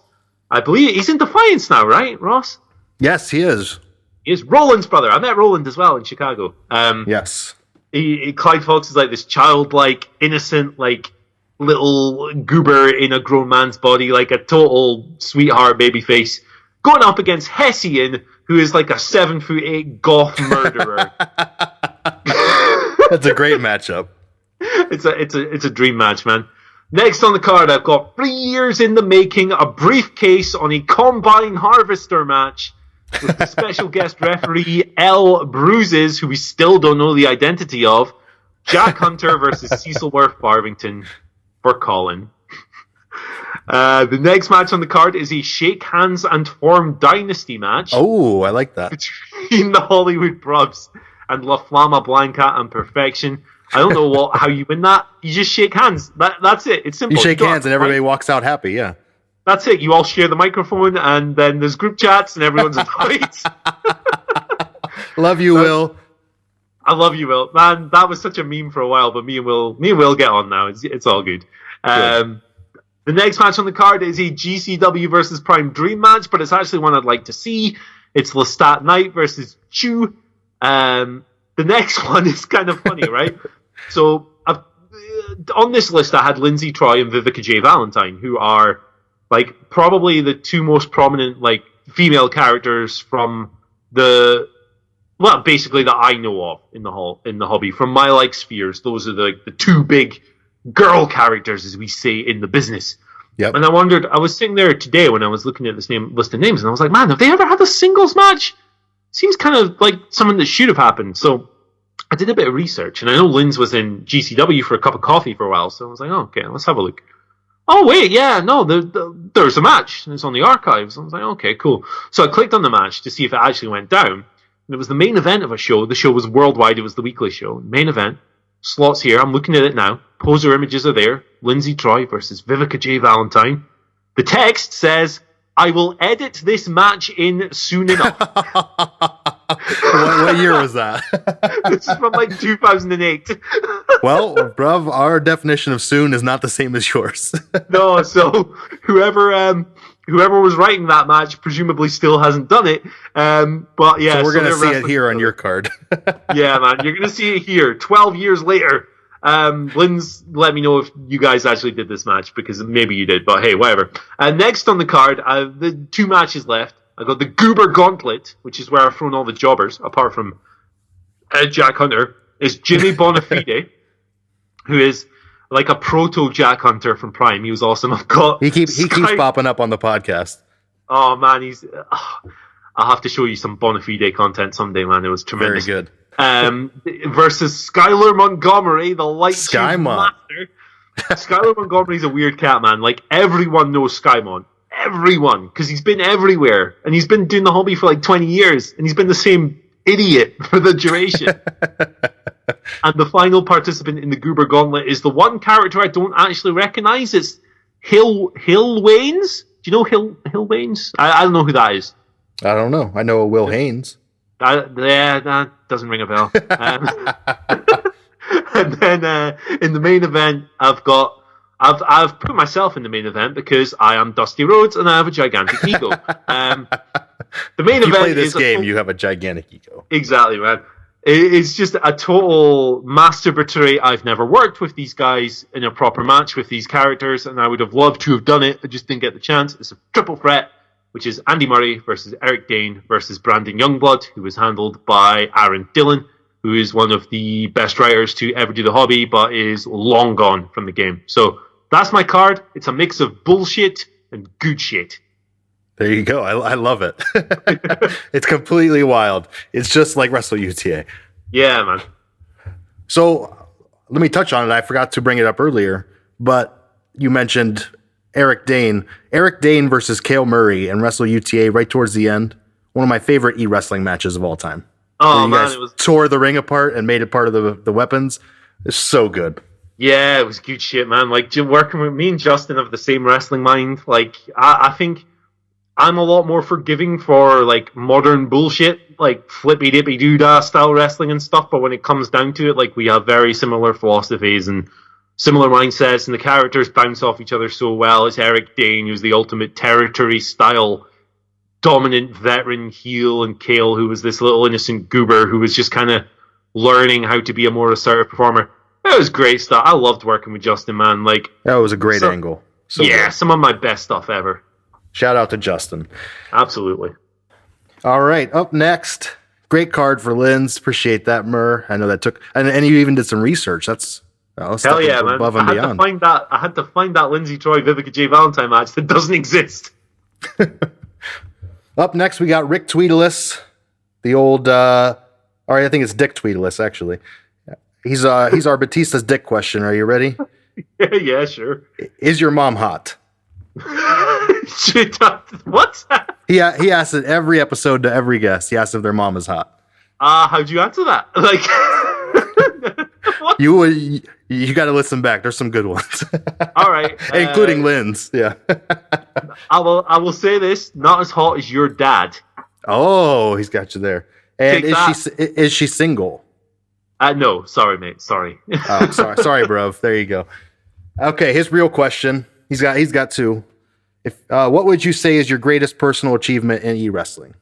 I believe he's in Defiance now, right, Ross? Yes, he is. He is Roland's brother. I met Roland as well in Chicago. Yes. Clyde Fox is like this childlike, innocent, like little goober in a grown man's body, like a total sweetheart babyface, going up against Hessian, who is like a 7'8" goth murderer. That's a great matchup. It's a dream match, man. Next on the card, I've got 3 years in the making, a briefcase on a Combine Harvester match with the special guest referee L. Bruises, who we still don't know the identity of, Jack Hunter versus Cecil Worth Barvington for Colin. The next match on the card is a Shake Hands and Form Dynasty match. Oh, I like that. Between the Hollywood Brubs and La Flama Blanca and Perfection. I don't know how you win that. You just shake hands. That's it. It's simple. You shake hands and everybody walks out happy, yeah. That's it. You all share the microphone and then there's group chats and everyone's annoyed. Love you, Will. I love you, Will. Man, that was such a meme for a while, but me and Will get on now. It's all good. The next match on the card is a GCW versus Prime Dream match, but it's actually one I'd like to see. It's Lestat Knight versus Chu. The next one is kind of funny, right? So on this list, I had Lindsay Troy and Vivica J. Valentine, who are like probably the 2 most prominent like female characters from basically that I know of in the hobby from my like spheres. Those are the 2 big girl characters, as we say in the business. Yep. And I was sitting there today when I was looking at this list of names, and I was like, man, have they ever had a singles match? Seems kind of like something that should have happened. So I did a bit of research, and I know Linz was in GCW for a cup of coffee for a while, so I was like, oh, okay, let's have a look. Oh, wait, yeah, no, there's a match, and it's on the archives. I was like, okay, cool. So I clicked on the match to see if it actually went down, and it was the main event of a show. The show was worldwide. It was the weekly show. Main event, slots here. I'm looking at it now. Poser images are there. Lindsay Troy versus Vivica J. Valentine. The text says, I will edit this match in soon enough. What year was that? This is from like 2008. Well, bruv, our definition of soon is not the same as yours. No, so whoever was writing that match presumably still hasn't done it. But yeah, so we're gonna see it here on your card. Yeah, man, you're gonna see it here 12 years later. Lynn's let me know if you guys actually did this match, because maybe you did, but hey, whatever. Next on the card, the 2 matches left. I got the Goober Gauntlet, which is where I've thrown all the jobbers, apart from Jack Hunter, is Jimmy Bonafide, who is like a proto Jack Hunter from Prime. He was awesome. I've got he keeps popping up on the podcast. Oh man, I'll have to show you some Bonafide content someday, man. It was tremendous. Very good. Versus Skylar Montgomery, the light master. Skylar Montgomery's a weird cat, man. Like, everyone knows Skymon. Everyone. Because he's been everywhere. And he's been doing the hobby for like 20 years. And he's been the same idiot for the duration. And the final participant in the Goober Gauntlet is the one character I don't actually recognize. It's Hill Waynes. Do you know Hill Waynes? I don't know who that is. I don't know. I know Will Haynes. Yeah, that doesn't ring a bell. And then in the main event, I've put myself in the main event because I am Dusty Rhodes and I have a gigantic ego. The main event play this game, you have a gigantic ego. Exactly, man. It's just a total masturbatory. I've never worked with these guys in a proper match with these characters, and I would have loved to have done it. I just didn't get the chance. It's a triple threat, which is Andy Murray versus Eric Dane versus Brandon Youngblood, who was handled by Aaron Dillon, who is one of the best writers to ever do the hobby, but is long gone from the game. So that's my card. It's a mix of bullshit and good shit. There you go. I love it. It's completely wild. It's just like Wrestle UTA. Yeah, man. So let me touch on it. I forgot to bring it up earlier, but you mentioned Eric Dane. Eric Dane versus Kale Murray and Wrestle UTA right towards the end. One of my favorite e-wrestling matches of all time. Oh, man. It was tore the ring apart and made it part of the weapons. It's so good. Yeah, it was good shit, man. Like, working with me and Justin have the same wrestling mind. Like, I think I'm a lot more forgiving for, like, modern bullshit, like flippy-dippy-doo-dah style wrestling and stuff, but when it comes down to it, like, we have very similar philosophies and similar mindsets, and the characters bounce off each other so well. It's Eric Dane, who's the ultimate territory-style dominant veteran heel, and Kale, who was this little innocent goober who was just kind of learning how to be a more assertive performer. It was great stuff. I loved working with Justin, man. Like, that was a great angle. So yeah, good. Some of my best stuff ever. Shout out to Justin. Absolutely. All right, up next, great card for Linz. Appreciate that, Murr. I know that took, and you even did some research. That's hell yeah, man. Above and beyond. I had to find that Lindsay Troy Vivica J. Valentine match that doesn't exist. Up next, we got Rick Tweedless, the old, I think it's Dick Tweedless, actually. He's our Batista's dick question. Are you ready? Yeah, sure. Is your mom hot? What? He asks it every episode to every guest. He asks if their mom is hot. How'd you answer that? Like, what? You got to listen back. There's some good ones. All right, including Lynn's. Yeah. I will say this: not as hot as your dad. Oh, he's got you there. And is she single? No, sorry, mate. Sorry. Oh, sorry, bro. There you go. Okay, his real question. He's got two. What would you say is your greatest personal achievement in e-wrestling?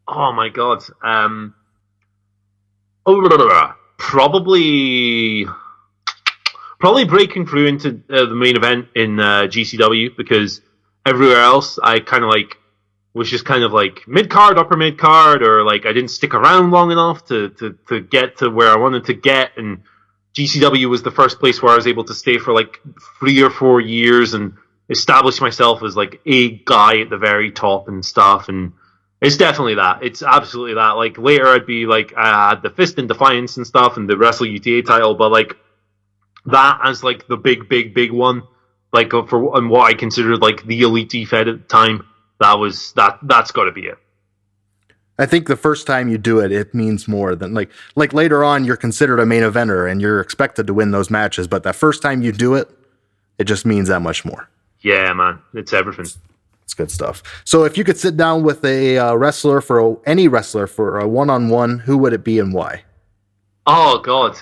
Oh my god. Probably breaking through into the main event in GCW, because everywhere else I kind of like was just kind of like mid-card, upper mid-card, or like I didn't stick around long enough to get to where I wanted to get, and GCW was the first place where I was able to stay for like 3 or 4 years and establish myself as like a guy at the very top and stuff, and It's definitely that. It's absolutely that. Like later, I'd be like, I had the Fist and Defiance and stuff, and the Wrestle UTA title, but like that as like the big one, like for and what I considered like the elite Efed at the time. That's got to be it. I think the first time you do it, it means more than like later on you're considered a main eventer and you're expected to win those matches, but that first time you do it, it just means that much more. Yeah, man, it's everything. It's good stuff. So if you could sit down with any wrestler for a one-on-one, who would it be and why? Oh God,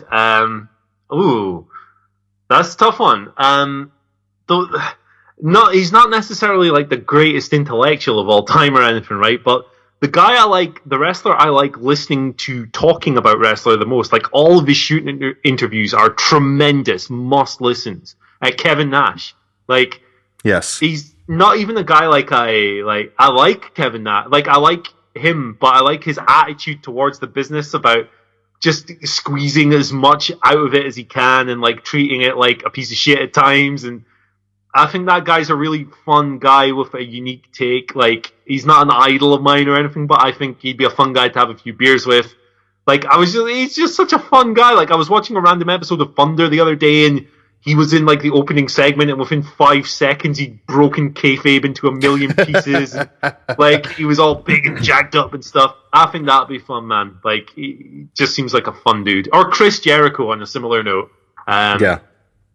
that's a tough one. He's not necessarily like the greatest intellectual of all time or anything, right? But the wrestler I like listening to talking about wrestler the most, like all of his shooting interviews are tremendous, must listens. Kevin Nash, like, yes, he's not even a guy I like Kevin Nash, like I like him, but I like his attitude towards the business about just squeezing as much out of it as he can and like treating it like a piece of shit at times. And I think that guy's a really fun guy with a unique take. Like, he's not an idol of mine or anything, but I think he'd be a fun guy to have a few beers with. Like, he's just such a fun guy. Like, I was watching a random episode of Thunder the other day, and he was in like the opening segment, and within 5 seconds he'd broken kayfabe into a million pieces. And, like, he was all big and jacked up and stuff. I think that'd be fun, man. Like, he just seems like a fun dude. Or Chris Jericho on a similar note. Yeah,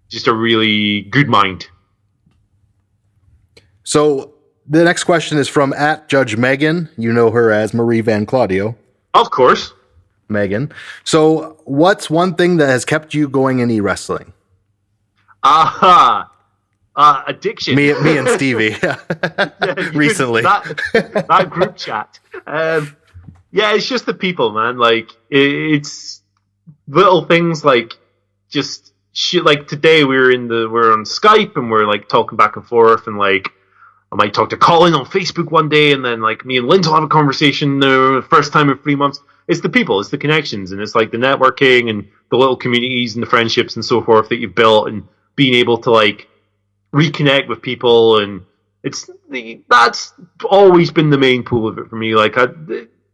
just a really good mind. So the next question is from @Judge Megan. You know her as Marie Van Claudio. Of course. Megan. So what's one thing that has kept you going in e-wrestling? Addiction. Me and Stevie. Recently. That group chat. Yeah, it's just the people, man. Like, it's little things like just shit. Like today we're on Skype and we're like talking back and forth, and like I might talk to Colin on Facebook one day, and then like me and Linz will have a conversation the first time in 3 months. It's the people, it's the connections, and it's like the networking and the little communities and the friendships and so forth that you've built, and being able to like reconnect with people. And that's always been the main pool of it for me. Like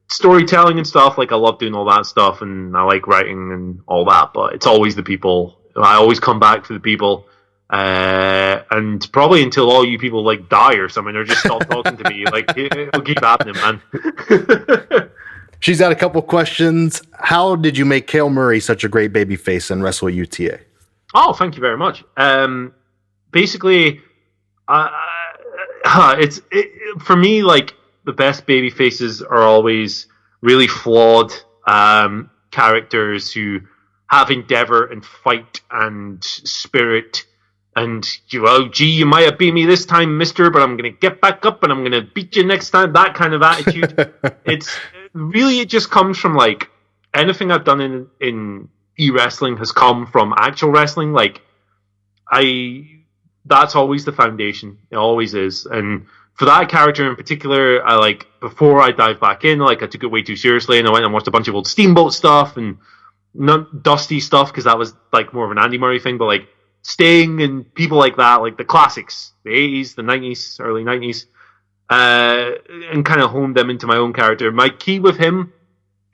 storytelling and stuff, like I love doing all that stuff, and I like writing and all that, but it's always the people. I always come back to the people. And probably until all you people like die or something, or just stop talking to me. Like, it'll keep happening, man. She's got a couple questions. How did you make Kale Murray such a great babyface in Wrestle UTA? Oh, thank you very much. Basically, for me, like, the best babyfaces are always really flawed characters who have endeavor and fight and spirit. And, you might have beat me this time, mister, but I'm going to get back up and I'm going to beat you next time. That kind of attitude. It just comes from, like, anything I've done in e-wrestling has come from actual wrestling. Like, that's always the foundation. It always is. And for that character in particular, before I dive back in, like, I took it way too seriously, and I went and watched a bunch of old Steamboat stuff and not Dusty stuff, because that was, like, more of an Andy Murray thing, but, like, Sting and people like that, like the classics, the 80s, the 90s, early 90s, and kind of honed them into my own character. My key with him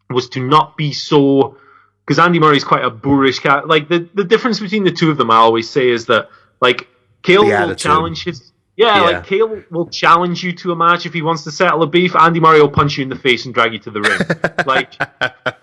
was to not be so, because Andy Murray's quite a boorish character. Like, the difference between the two of them, I always say, is that, like, Kale will challenge his... Yeah, like, Kale will challenge you to a match if he wants to settle a beef. Andy Murray will punch you in the face and drag you to the ring. Like,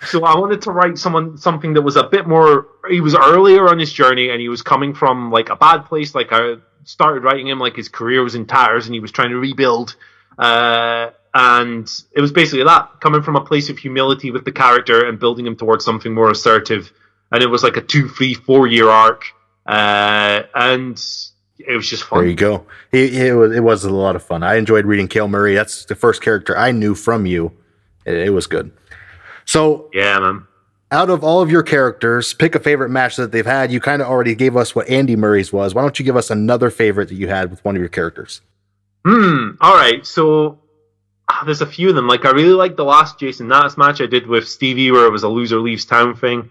so I wanted to write something that was a bit more... He was earlier on his journey, and he was coming from, like, a bad place. Like, I started writing him, like, his career was in tatters, and he was trying to rebuild. And it was basically that, coming from a place of humility with the character and building him towards something more assertive. And it was like a 2, 3, 4 year arc. And... it was just fun. There you go. It was a lot of fun. I enjoyed reading Kale Murray. That's the first character I knew from you. It was good. So, yeah, man. Out of all of your characters, pick a favorite match that they've had. You kind of already gave us what Andy Murray's was. Why don't you give us another favorite that you had with one of your characters? All right. So there's a few of them. Like, I really liked the last Jason Natus match I did with Stevie, where it was a loser leaves town thing.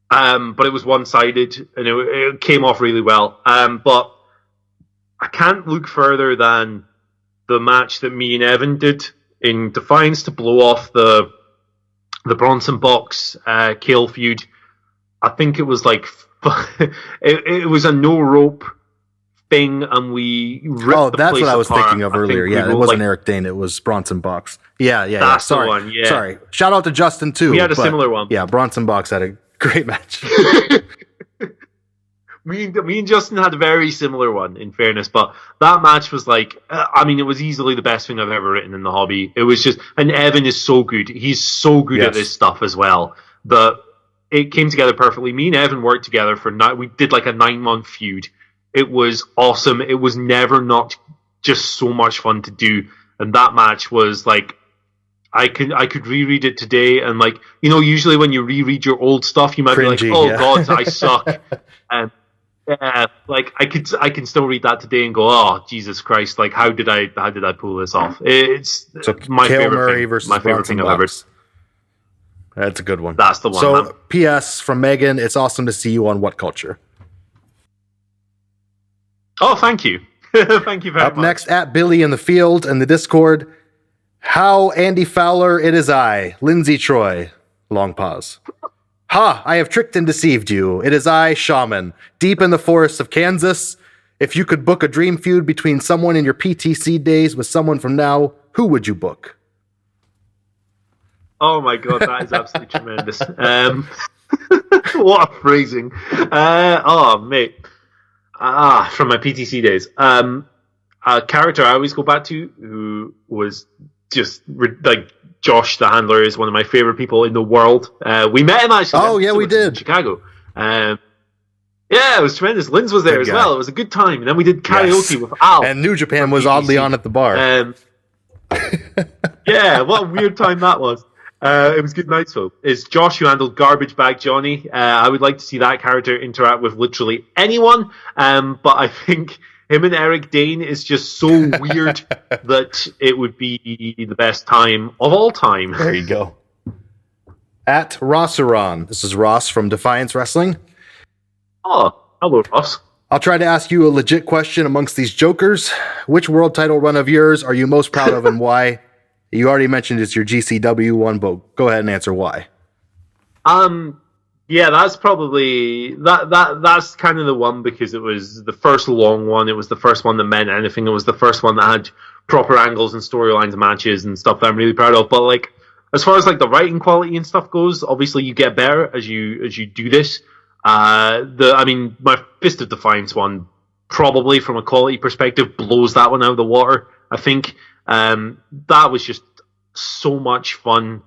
But it was one-sided, and it came off really well. But I can't look further than the match that me and Evan did in Defiance to blow off the Bronson Box Kale feud. I think it was like it was a no rope thing, and we ripped the that's place what I was apart. thinking of earlier. Yeah, it wasn't Eric Dane. It was Bronson Box. Yeah. That's Sorry. the one. Yeah. Sorry. Shout out to Justin too. We had a similar one. Yeah, Bronson Box had a great match. Me and Justin had a very similar one, in fairness, but that match was like, it was easily the best thing I've ever written in the hobby. It was just, and Evan is so good. He's so good at this stuff as well. It came together perfectly. Me and Evan worked together we did like a 9-month feud. It was awesome. It was never not just so much fun to do. And that match was like, I could reread it today, and like, usually when you reread your old stuff, you might be like, God, I suck. And like I can still read that today and go, oh Jesus Christ! Like how did I pull this off? It's my Kale favorite Murray thing. versus My favorite Bronson thing I've ever. Box. That's a good one. That's the one. So, man. P.S. from Megan, it's awesome to see you on What Culture. Oh, thank you, thank you very much. Up next, at Billy in the Field in the Discord. How Andy Fowler, it is I, Lindsay Troy. Long pause. Ha! I have tricked and deceived you. It is I, Shaman, deep in the forests of Kansas. If you could book a dream feud between someone in your PTC days with someone from now, who would you book? Oh my God, that is absolutely tremendous. What a phrasing. Mate. From my PTC days. A character I always go back to who was just like Josh, the handler, is one of my favorite people in the world. We met him actually. Oh, yeah, we did. In Chicago. Yeah, it was tremendous. Linz was there as well. It was a good time. And then we did karaoke with Al. And New Japan was oddly on at the bar. Yeah, what a weird time that was. It was good nights, though. It's Josh who handled Garbage Bag Johnny. I would like to see that character interact with literally anyone. But I think him and Eric Dane is just so weird that it would be the best time of all time. There you go. At Rosseron. This is Ross from Defiance Wrestling. Oh, hello, Ross. I'll try to ask you a legit question amongst these jokers. Which world title run of yours are you most proud of and why? You already mentioned it's your GCW one, but go ahead and answer why. Yeah, that's probably that's kind of the one because it was the first long one. It was the first one that meant anything. It was the first one that had proper angles and storylines, matches and stuff that I'm really proud of. But like, as far as like the writing quality and stuff goes, obviously you get better as you do this. My Fist of Defiance one probably from a quality perspective blows that one out of the water. I think that was just so much fun.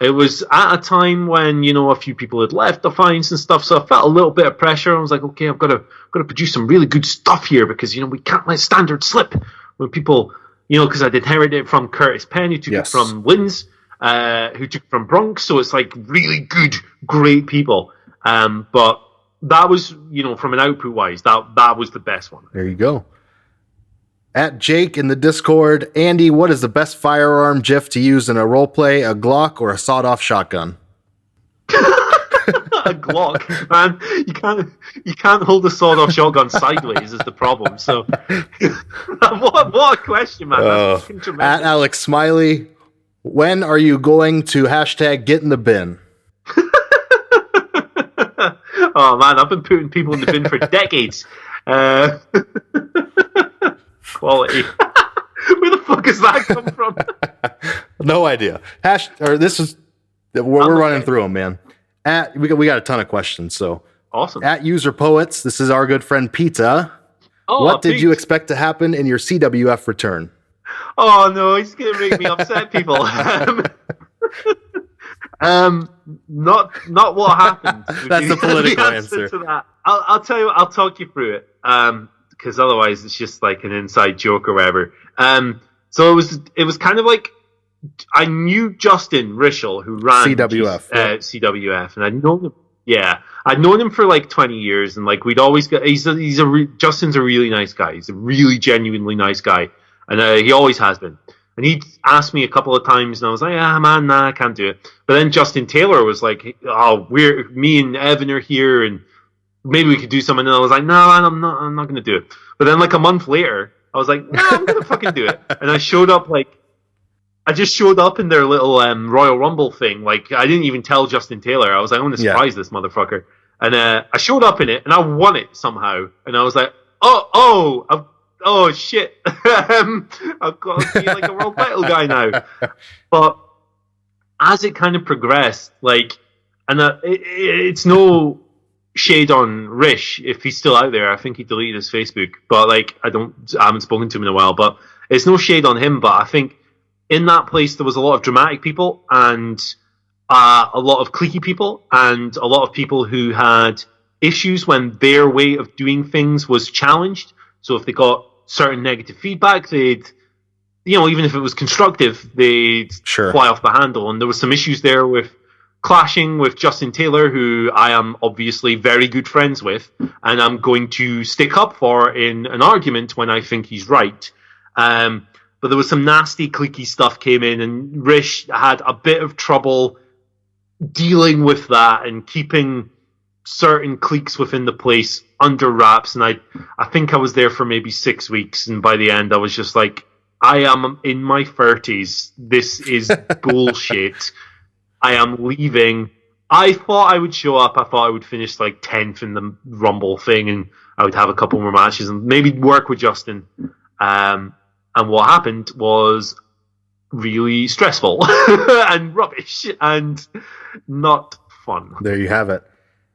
It was at a time when, a few people had left Defiance and stuff, so I felt a little bit of pressure. I was like, okay, I've got to produce some really good stuff here because, we can't let standards slip. When people, because I'd inherited it from Curtis Penn, who took it from Linz, who took it from Bronx, so it's like really good, great people. But that was, from an output-wise, that was the best one. There you go. At Jake in the Discord, Andy, what is the best firearm GIF to use in a roleplay, a Glock or a sawed-off shotgun? A Glock, man. You can't hold a sawed-off shotgun sideways is the problem. So, what a question, man. That's fucking tremendous. At Alex Smiley, when are you going to hashtag get in the bin? Oh man, I've been putting people in the bin for decades. Quality. Where the fuck has that come from? No idea. We're running through them, man. We got a ton of questions, so awesome. At User Poets, this is our good friend Pizza. What did you expect to happen in your CWF return? Oh no, he's gonna make me upset people. Not what happened. That's the political answer to that. I'll tell you. I'll talk you through it. Because otherwise it's just like an inside joke or whatever. So it was kind of like I knew Justin Rischel who ran CWF, and I'd known him. Yeah, I'd known him for like 20 years, and like we'd always got. Justin's a really nice guy. He's a really genuinely nice guy, and he always has been. And he'd asked me a couple of times, and I was like, man, nah, I can't do it. But then Justin Taylor was like, me and Evan are here, and maybe we could do something. And I was like, no, man, I'm not going to do it. But then like a month later, I was like, no, I'm going to fucking do it. And I showed up like I just showed up in their little Royal Rumble thing. Like, I didn't even tell Justin Taylor. I was like, I'm going to surprise this motherfucker. And I showed up in it, and I won it somehow. And I was like, oh shit. I've got to be like a world title guy now. But as it kind of progressed, like, and it's no shade on Rish if he's still out there. I think he deleted his Facebook, but like, I haven't spoken to him in a while. But it's no shade on him. But I think in that place there was a lot of dramatic people and a lot of cliquey people and a lot of people who had issues when their way of doing things was challenged. So if they got certain negative feedback, they'd, even if it was constructive, they'd fly off the handle. And there was some issues there with clashing with Justin Taylor, who I am obviously very good friends with, and I'm going to stick up for in an argument when I think he's right. But there was some nasty, cliquey stuff came in, and Rish had a bit of trouble dealing with that and keeping certain cliques within the place under wraps. And I think I was there for maybe 6 weeks, and by the end I was just like, I am in my 30s. This is bullshit. I am leaving. I thought I would show up. I thought I would finish like 10th in the Rumble thing, and I would have a couple more matches and maybe work with Justin. And what happened was really stressful and rubbish and not fun. There you have it.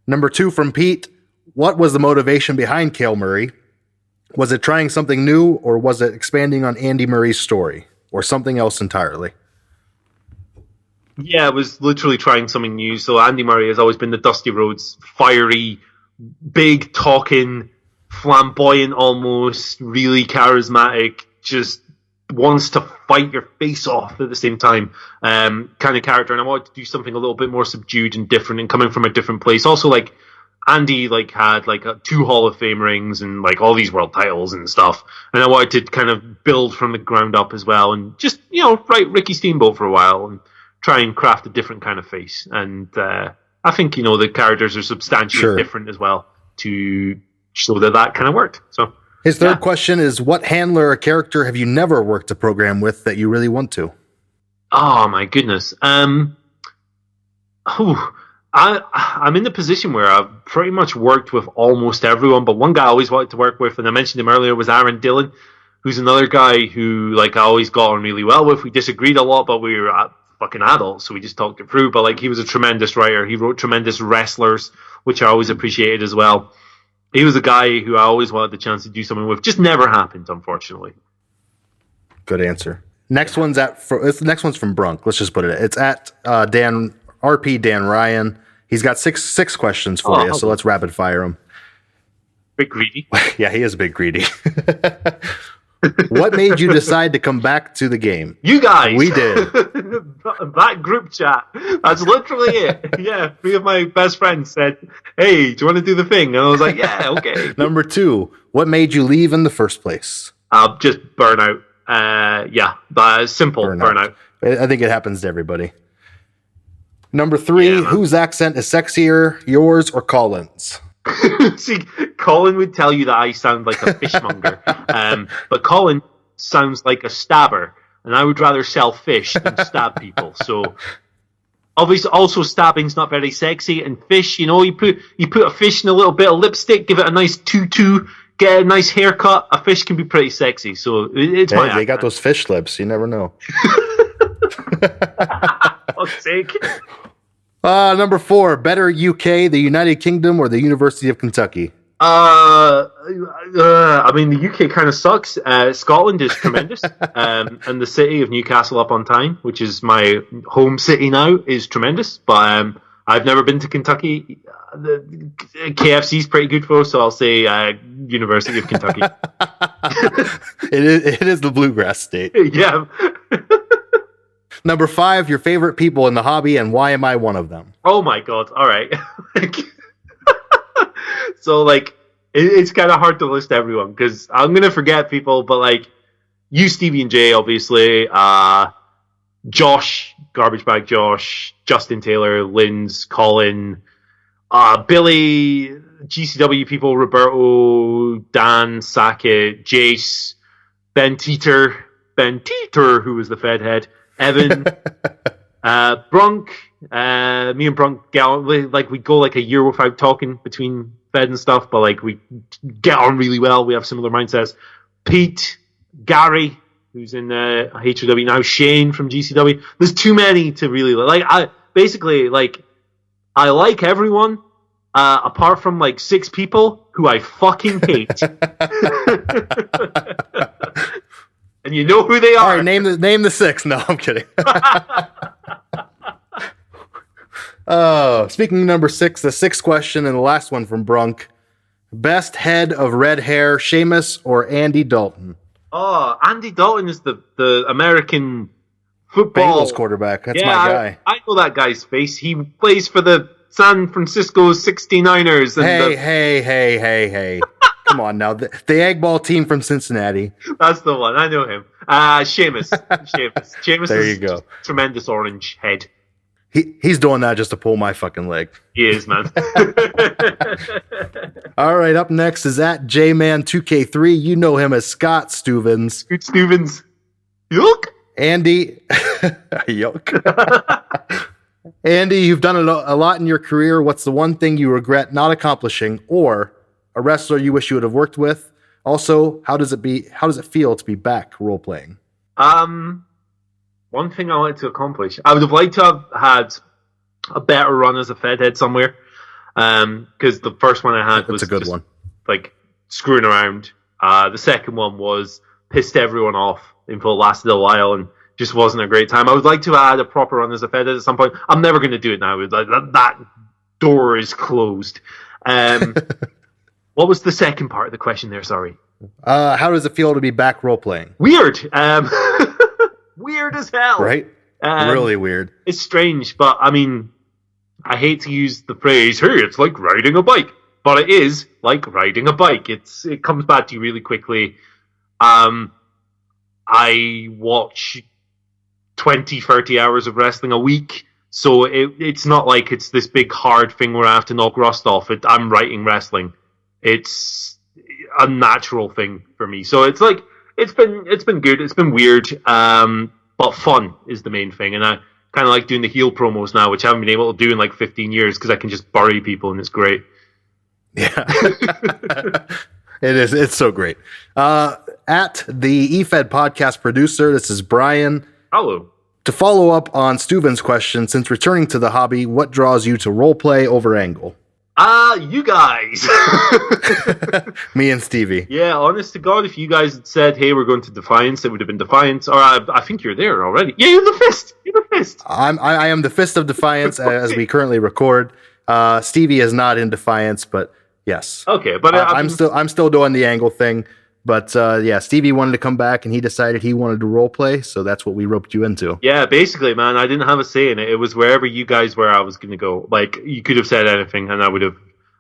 Number 2 from Pete. What was the motivation behind Kale Murray? Was it trying something new, or was it expanding on Andy Murray's story, or something else entirely? Yeah, it was literally trying something new. So Andy Murray has always been the Dusty Rhodes, fiery, big talking, flamboyant almost, really charismatic, just wants to fight your face off at the same time kind of character. And I wanted to do something a little bit more subdued and different and coming from a different place. Also, like, Andy had 2 Hall of Fame rings and like all these world titles and stuff. And I wanted to kind of build from the ground up as well and just, write Ricky Steamboat for a while and try and craft a different kind of face. And I think, the characters are substantially different as well to show that kind of worked. So his third question is, what handler or character have you never worked a program with that you really want to? Oh, my goodness. I'm in the position where I've pretty much worked with almost everyone, but one guy I always wanted to work with, and I mentioned him earlier, was Aaron Dillon, who's another guy who I always got on really well with. We disagreed a lot, but we were fucking adults, so we just talked it through. But he was a tremendous writer. He wrote tremendous wrestlers, which I always appreciated as well. He was a guy who I always wanted the chance to do something with. Just never happened, unfortunately. Good answer. Next one's from Brunk. Let's just put it. It's at Dan Ryan. He's got six questions for you, so let's rapid fire them. Big greedy. Yeah, he is big greedy. What made you decide to come back to the game? You guys. We did. That group chat. That's literally it. Yeah, 3 of my best friends said, hey, do you want to do the thing? And I was like, yeah, okay. Number 2, what made you leave in the first place? Just burnout. Simple burnout. I think it happens to everybody. Number 3, whose accent is sexier, yours or Colin's? See, Colin would tell you that I sound like a fishmonger, but Colin sounds like a stabber, and I would rather sell fish than stab people. So, obviously, also stabbing's not very sexy, and fish, you put a fish in a little bit of lipstick, give it a nice tutu, get a nice haircut. A fish can be pretty sexy. So it's they got those fish lips. You never know. Fuck's sake. Number 4, better UK, the United Kingdom, or the University of Kentucky? The UK kind of sucks. Scotland is tremendous. And the city of Newcastle upon Tyne, which is my home city now, is tremendous. But I've never been to Kentucky. The KFC is pretty good for us, so I'll say University of Kentucky. It is the bluegrass state. Yeah. Number 5, your favorite people in the hobby, and why am I one of them? Oh my god! All right. So it's kind of hard to list everyone because I'm gonna forget people, but you, Stevie and Jay, obviously, Josh, Garbage Bag Josh, Justin Taylor, Linz, Colin, Billy, GCW people, Roberto, Dan, Sackett, Jace, Ben Teeter, Ben Teeter, who was the Fed head, Evan, Brunk, me and Brunk we go like a year without talking between Fed and stuff, but like we get on really well. We have similar mindsets. Pete, Gary, who's in HOW now, Shane from GCW. There's too many to really like. I like everyone apart from like 6 people who I fucking hate. And you know who they are. All right, name the 6. No, I'm kidding. Speaking of number 6, the 6th question and the last one from Brunk. Best head of red hair, Sheamus or Andy Dalton? Oh, Andy Dalton is the American football Bengals quarterback. That's my guy. I know that guy's face. He plays for the San Francisco 69ers. And Hey. Come on now. The Egg Ball team from Cincinnati. That's the one. I know him. Sheamus. Sheamus there is you go. Tremendous orange head. He's doing that just to pull my fucking leg. He is, man. All right, up next is at JMan2K3. You know him as Scott Stuvens. Scott Stuvens. Yuck. Andy. Yuck. Andy, you've done a lot in your career. What's the one thing you regret not accomplishing, or a wrestler you wish you would have worked with? Also, how does it feel to be back role playing? One thing I wanted to accomplish, I would have liked to have had a better run as a Fed head somewhere. Because the first one I had was a good just, one. Like screwing around. The second one was pissed everyone off until it lasted a while and just wasn't a great time. I would like to have had a proper run as a Fed head at some point. I'm never going to do it now. That door is closed. What was the second part of the question there? Sorry. How does it feel to be back role playing? Weird. Weird as hell. Right? Really weird. It's strange, but I mean, I hate to use the phrase, hey, it's like riding a bike. But it is like riding a bike. It comes back to you really quickly. I watch 20, 30 hours of wrestling a week. So it's not like it's this big hard thing where I have to knock rust off. I'm writing wrestling. It's a natural thing for me. So it's like, it's been good. It's been weird. But fun is the main thing. And I kind of like doing the heel promos now, which I haven't been able to do in like 15 years because I can just bury people and it's great. Yeah. It is. It's so great. At the Efed podcast producer, this is Brian. Hello. To follow up on Steuben's question, since returning to the hobby, what draws you to roleplay over Angle? You guys. Me and Stevie. Yeah, honest to God, if you guys had said, hey, we're going to Defiance, it would have been Defiance. Or I think you're there already. Yeah, you're the Fist. I am the Fist of Defiance as we currently record. Stevie is not in Defiance, but yes. Okay, but I'm still doing the Angle thing. But yeah, Stevie wanted to come back, and he decided he wanted to roleplay, so that's what we roped you into. Yeah, basically, man, I didn't have a say in it. It was wherever you guys were, I was going to go. Like, you could have said anything, and I would have,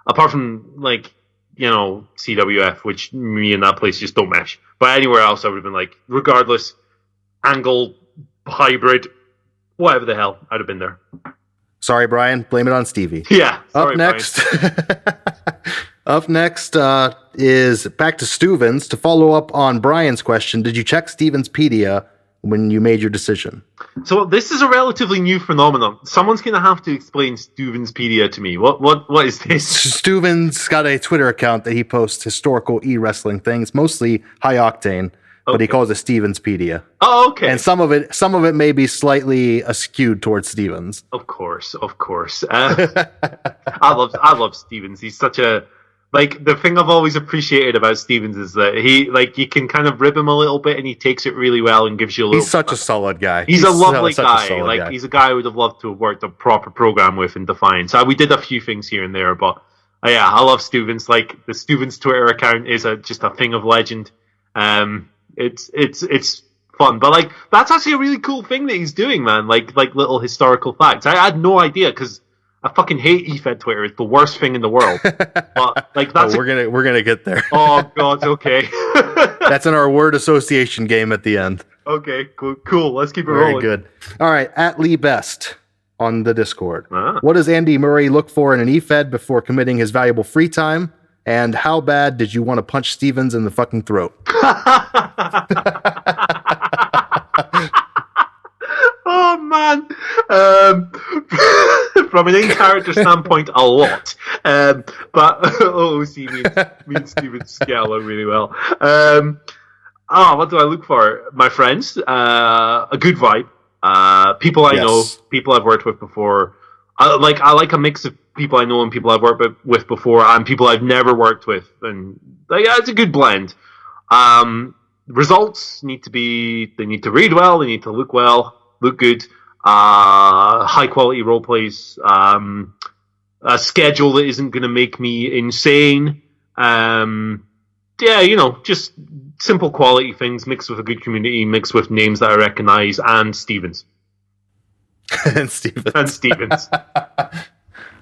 apart from, like, you know, CWF, which me and that place just don't mesh. But anywhere else, I would have been like, regardless, Angle, hybrid, whatever the hell, I'd have been there. Sorry, Brian. Blame it on Stevie. Yeah. Sorry, Up next... Up next is back to Stevens. To follow up on Brian's question, did you check Stevenspedia when you made your decision? So this is a relatively new phenomenon. Someone's going to have to explain Stevenspedia to me. What is this? Stevens got a Twitter account that he posts historical e-wrestling things, mostly high octane, but he calls it Stevenspedia. Oh, okay. And some of it may be slightly skewed towards Stevens. Of course. I love Stevens. He's such a... Like, the thing I've always appreciated about Stevens is that he, like, you can kind of rib him a little bit and he takes it really well and gives you a little... He's such a solid guy. He's a lovely guy. Like, he's a guy I would have loved to have worked a proper program with in Defiance. We did a few things here and there, but yeah, I love Stevens. Like, the Stevens Twitter account is just a thing of legend. It's fun. But, like, that's actually a really cool thing that he's doing, man. Like little historical facts. I had no idea, because... I fucking hate Efed Twitter. It's the worst thing in the world. But like that's we're gonna get there. Oh God, okay. That's in our word association game at the end. Okay, cool. Let's keep it rolling. Very good. All right, at Lee Best on the Discord. What does Andy Murray look for in an Efed before committing his valuable free time? And how bad did you want to punch Stevens in the fucking throat? man. From an in-character standpoint, a lot. But OOC means Steven Scala really well. What do I look for? My friends, a good vibe, people I know, people I've worked with before. I like a mix of people I know and people I've worked with before, and people I've never worked with, and it's a good blend. Results need to read well, they need to look well, look good, high quality role plays, a schedule that isn't going to make me insane. Just simple quality things mixed with a good community, mixed with names that I recognize, and Stevens. And Stevens.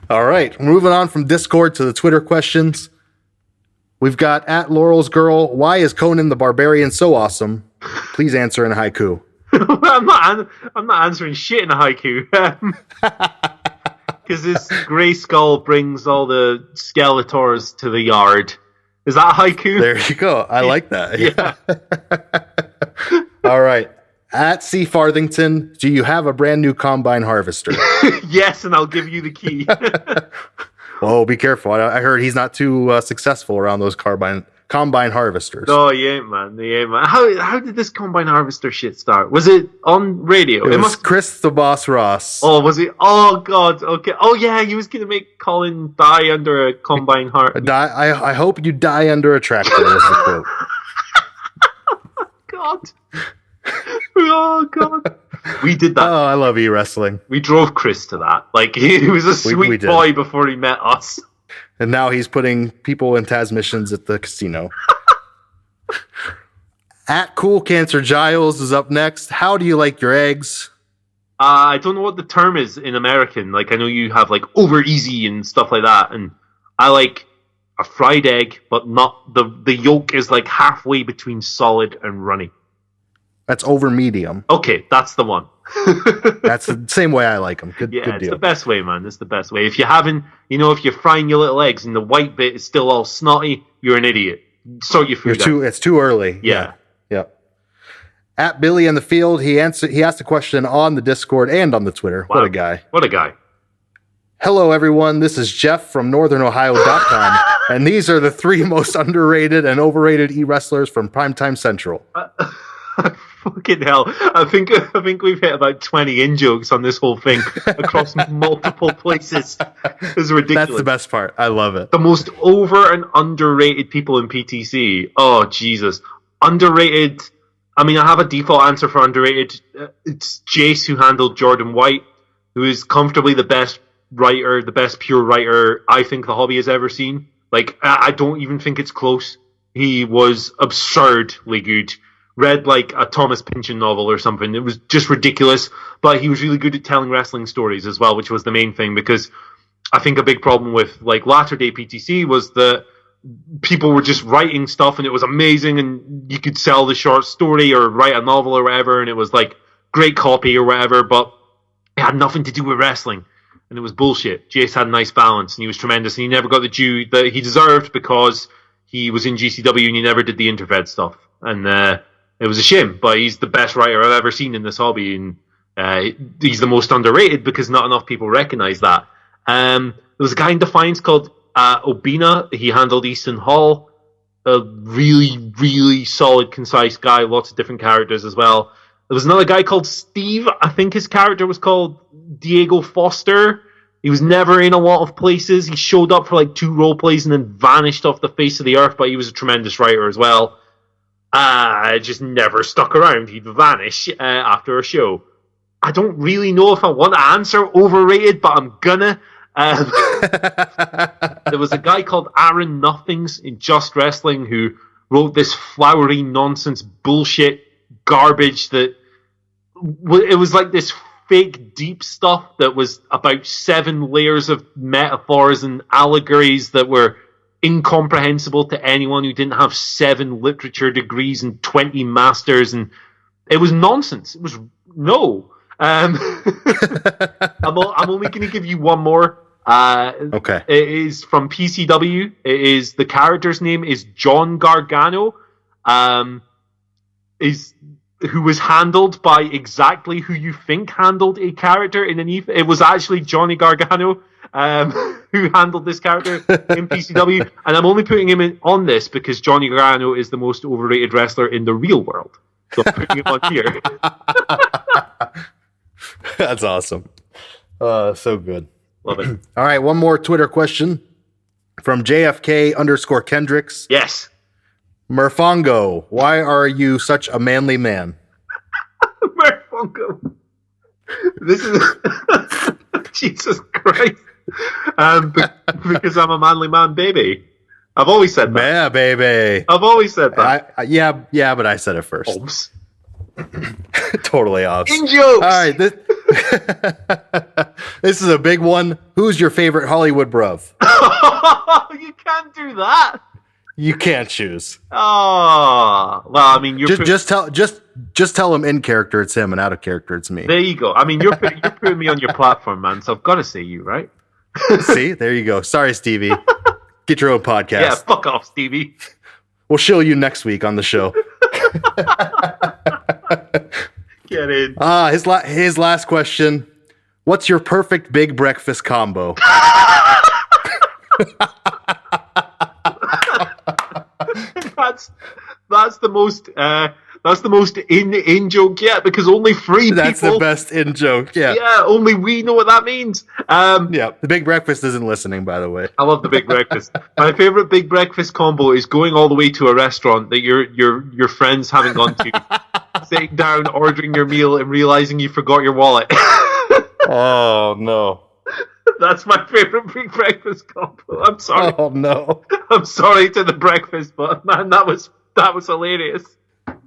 All right, moving on from Discord to the Twitter questions. We've got at Laurel's Girl, why is Conan the Barbarian so awesome? Please answer in haiku. I'm not answering shit in a haiku. Because this grey skull brings all the Skeletors to the yard. Is that a haiku? There you go. I like that. Yeah. All right. At C. Farthington, do you have a brand new combine harvester? Yes, and I'll give you the key. Oh, be careful. I heard he's not too successful around those combine harvesters. Oh, he ain't, man. How did this combine harvester shit start? Was it on radio? It was Chris the Boss Ross. Oh, was it? Oh, God. Okay. Oh, yeah, he was going to make Colin die under a combine harvester. I hope you die under a tractor, is the quote. God. Oh, God. We did that. Oh, I love e-wrestling. We drove Chris to that. Like, he was a sweet boy before he met us. And now he's putting people in Tasmissions at the casino. At Cool Cancer Giles is up next. How do you like your eggs? I don't know what the term is in American. Like, I know you have, like, over easy and stuff like that. And I like a fried egg, but not... The yolk is, like, halfway between solid and runny. That's over medium. Okay, that's the one. That's the same way I like them. Good deal. It's the best way, man. It's the best way. If you haven't, if you're frying your little eggs and the white bit is still all snotty, you're an idiot. Sort your food out. It's too early. Yeah. At Billy in the Field, he asked a question on the Discord and on the Twitter. Wow. What a guy. Hello, everyone. This is Jeff from NorthernOhio.com, and these are the 3 most underrated and overrated e-wrestlers from Primetime Central. Fucking hell. I think we've hit about 20 in-jokes on this whole thing across multiple places. This is ridiculous. That's the best part. I love it. The most over and underrated people in PTC. Oh, Jesus. Underrated. I mean, I have a default answer for underrated. It's Jace, who handled Jordan White, who is comfortably the best writer, the best pure writer I think the hobby has ever seen. Like, I don't even think it's close. He was absurdly good. Read like a Thomas Pynchon novel or something. It was just ridiculous, but he was really good at telling wrestling stories as well, which was the main thing, because I think a big problem with like latter day PTC was that people were just writing stuff and it was amazing and you could sell the short story or write a novel or whatever and it was like great copy or whatever, but it had nothing to do with wrestling and it was bullshit. Jace had a nice balance and he was tremendous and he never got the due that he deserved because he was in GCW and he never did the Interfed stuff. And it was a shame, but he's the best writer I've ever seen in this hobby, and he's the most underrated because not enough people recognize that. There was a guy in Defiance called Obina. He handled Easton Hall. A really, really solid, concise guy. Lots of different characters as well. There was another guy called Steve. I think his character was called Diego Foster. He was never in a lot of places. He showed up for like 2 role plays and then vanished off the face of the earth, but he was a tremendous writer as well. Just never stuck around. He'd vanish after a show. I don't really know if I want to answer overrated, but I'm gonna. There was a guy called Aaron Nothings in Just Wrestling who wrote this flowery nonsense bullshit garbage that it was like this fake deep stuff that was about 7 layers of metaphors and allegories that were incomprehensible to anyone who didn't have 7 literature degrees and 20 masters, and it was nonsense. It was no. I'm only going to give you one more. Okay. It is from PCW. The character's name is John Gargano. Is who was handled by exactly who you think handled a character in an EFED. It was actually Johnny Gargano who handled this character in PCW, and I'm only putting him on this because Johnny Gargano is the most overrated wrestler in the real world. So I'm putting him on here. That's awesome. So good. Love it. All right, one more Twitter question from JFK_Kendricks. Yes. Murfongo, why are you such a manly man? Murfongo. This is Jesus Christ. Because I'm a manly man, baby. I've always said that. Yeah, baby. I've always said that. Yeah, but I said it first. Oops. Totally off. In jokes. All right, this is a big one. Who's your favorite Hollywood bruv? You can't do that. You can't choose. Oh, well, I mean, just tell him in character it's him and out of character it's me. There you go. I mean, you're putting me on your platform, man. So I've got to say you, right? See, there you go. Sorry, Stevie. Get your own podcast. Yeah, fuck off, Stevie. We'll show you next week on the show. Get in. His last question. What's your perfect big breakfast combo? That's the most in joke yet, because only three That's people. That's the best in joke. Yeah. Yeah, only we know what that means. Yeah, the big breakfast isn't listening, by the way. I love the big breakfast. My favorite big breakfast combo is going all the way to a restaurant that your friends haven't gone to, sitting down, ordering your meal, and realizing you forgot your wallet. Oh no. That's my favorite big breakfast combo. I'm sorry. Oh no. I'm sorry to the breakfast, but man, that was hilarious.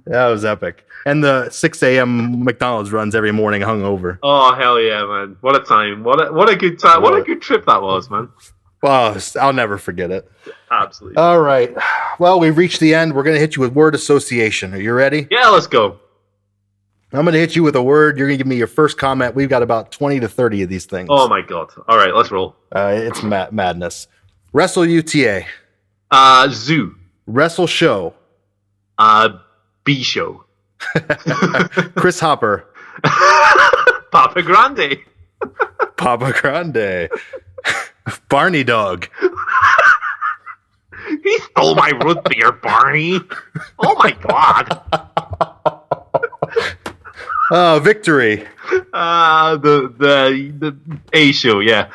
That was epic. And the 6 a.m. McDonald's runs every morning hungover. Oh hell yeah, man! What a time! What a good time! What a good trip that was, man. Well, I'll never forget it. Absolutely. All right. Well, we've reached the end. We're going to hit you with word association. Are you ready? Yeah, let's go. I'm going to hit you with a word. You're going to give me your first comment. We've got about 20 to 30 of these things. Oh my god! All right, let's roll. It's madness. Wrestle UTA. Zoo. Wrestle show. B show. Chris Hopper. Papa Grande. Papa Grande. Barney Dog. He stole my root beer, Barney. Oh my god. Victory. The A show, yeah.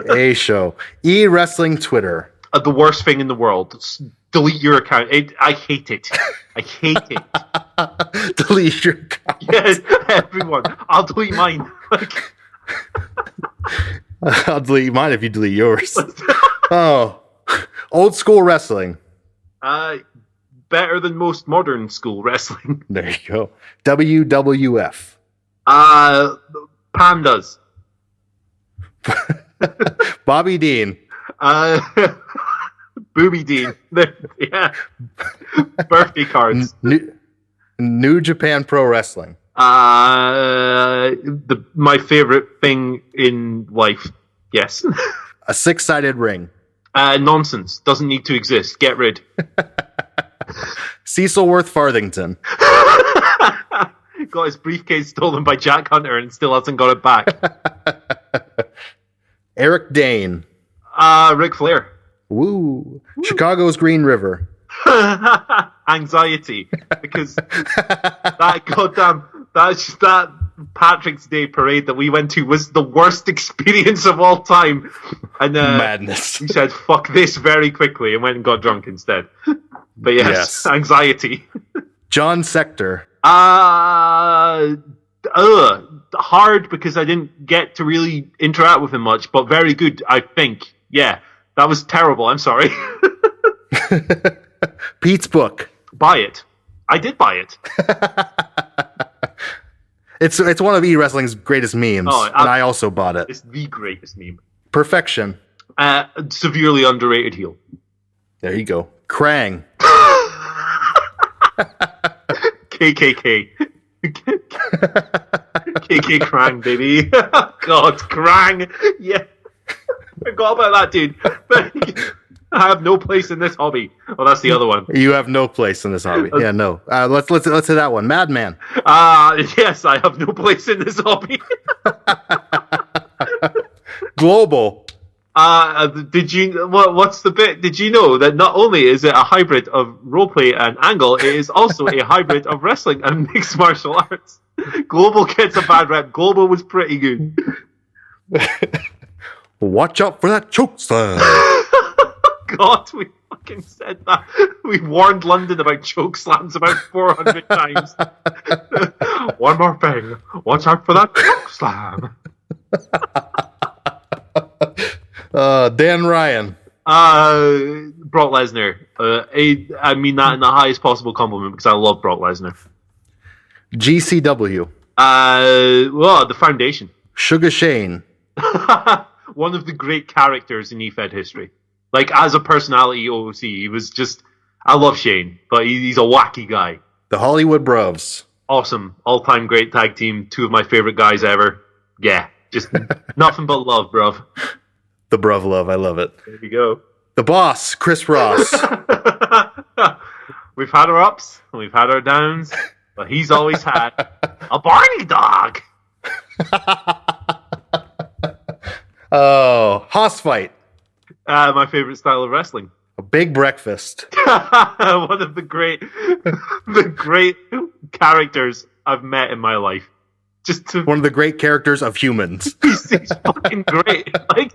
A show. E-Wrestling Twitter. The worst thing in the world. Delete your account. I hate it. I hate it. Delete your account. Yes, everyone. I'll delete mine. I'll delete mine if you delete yours. Oh. Old school wrestling. Better than most modern school wrestling. There you go. WWF. Pandas. Bobby Dean. Booby Dean. Yeah. Birthday cards. New Japan Pro Wrestling. My favorite thing in life. Yes. A 6-sided ring. Nonsense. Doesn't need to exist. Get rid. Cecilworth Farthington. Got his briefcase stolen by Jack Hunter and still hasn't got it back. Eric Dane. Ric Flair. Woo. Chicago's Green River. Anxiety. Because that Patrick's Day parade that we went to was the worst experience of all time. And madness. He said, fuck this very quickly and went and got drunk instead. But yes. Anxiety. John Sector. Hard because I didn't get to really interact with him much, but very good, I think. Yeah, that was terrible. I'm sorry. Pete's book. Buy it. I did buy it. It's one of E-Wrestling's greatest memes, and I also bought it. It's the greatest meme. Perfection. Severely underrated heel. There you go. Krang. KKK. KK Krang, baby. God, Krang. Yeah. Forgot about that, dude. I have no place in this hobby. Oh, that's the other one. You have no place in this hobby. Yeah, no. Let's hit that one. Madman. Yes, I have no place in this hobby. Global. What's the bit? Did you know that not only is it a hybrid of roleplay and angle, it is also a hybrid of wrestling and mixed martial arts? Global gets a bad rep. Global was pretty good. Watch out for that choke slam. God, we fucking said that. We warned London about choke slams about 400 times. One more thing. Watch out for that choke slam. Dan Ryan. Brock Lesnar. I mean that in the highest possible compliment because I love Brock Lesnar. GCW. The Foundation. Sugar Shane. One of the great characters in Efed history. Like, as a personality OOC, he was just... I love Shane, but he's a wacky guy. The Hollywood Bros. Awesome. All-time great tag team. Two of my favorite guys ever. Yeah, just nothing but love, bruv. The bruv love, I love it. There you go. The boss, Chris Ross. We've had our ups, and we've had our downs, but he's always had a Barney dog. Oh, Hoss fight. My favorite style of wrestling. A big breakfast. One of the great characters I've met in my life. One of the great characters of humans. He's fucking great. Like,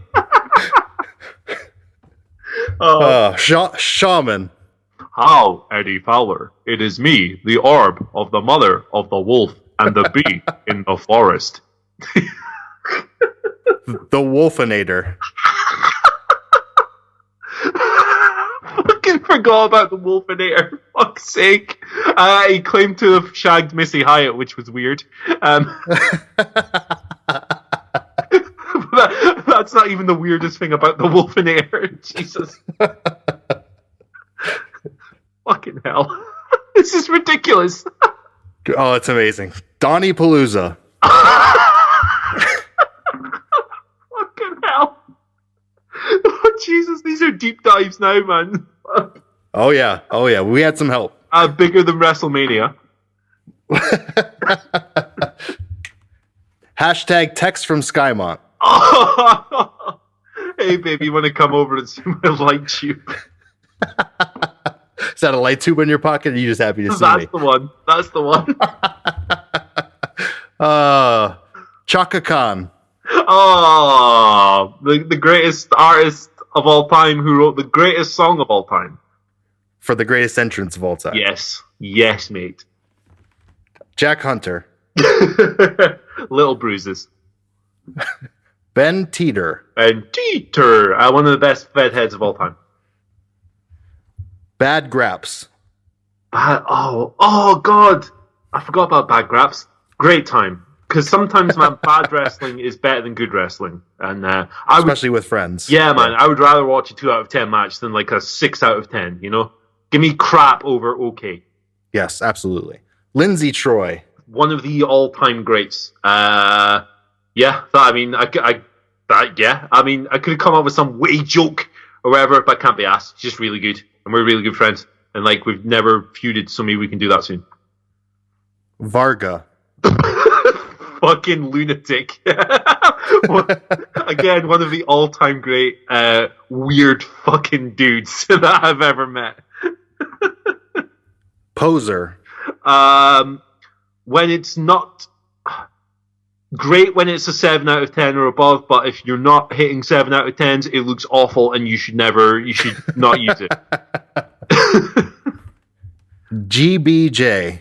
Shaman. How, Eddie Fowler? It is me, the orb of the mother of the wolf and the bee in the forest. The Wolfinator. Fucking forgot about the Wolfinator. Fuck's sake. He claimed to have shagged Missy Hyatt, which was weird. That's not even the weirdest thing about the Wolfinator. Jesus. Fucking hell. This is ridiculous. Oh, it's amazing. Donnie Palooza. Fucking hell. Oh, Jesus, these are deep dives now, man. Oh, yeah. We had some help. Bigger than WrestleMania. Hashtag text from Skymont. Oh, hey, baby, you want to come over and see my light tube? Is that a light tube in your pocket, or are you just happy to see me? That's the one. Chaka Khan. Oh, the greatest artist of all time who wrote the greatest song of all time. For the greatest entrance of all time. Yes, mate. Jack Hunter. Little bruises. Ben Teeter. One of the best Fed heads of all time. Bad Graps. Oh God, I forgot about Bad Graps. Great time. Because sometimes, man, bad wrestling is better than good wrestling, and especially with friends. Yeah, man, I would rather watch a 2 out of 10 match than like a 6 out of 10. You know, give me crap over okay. Yes, absolutely. Lindsay Troy, one of the all-time greats. I could have come up with some witty joke or whatever, but can't be asked. It's just really good, and we're really good friends, and like we've never feuded, so maybe we can do that soon. Varga. Fucking lunatic. Again, one of the all-time great weird fucking dudes that I've ever met. Poser. When it's not great, when it's a 7 out of 10 or above, but if you're not hitting 7 out of 10s, it looks awful and you should not use it. GBJ.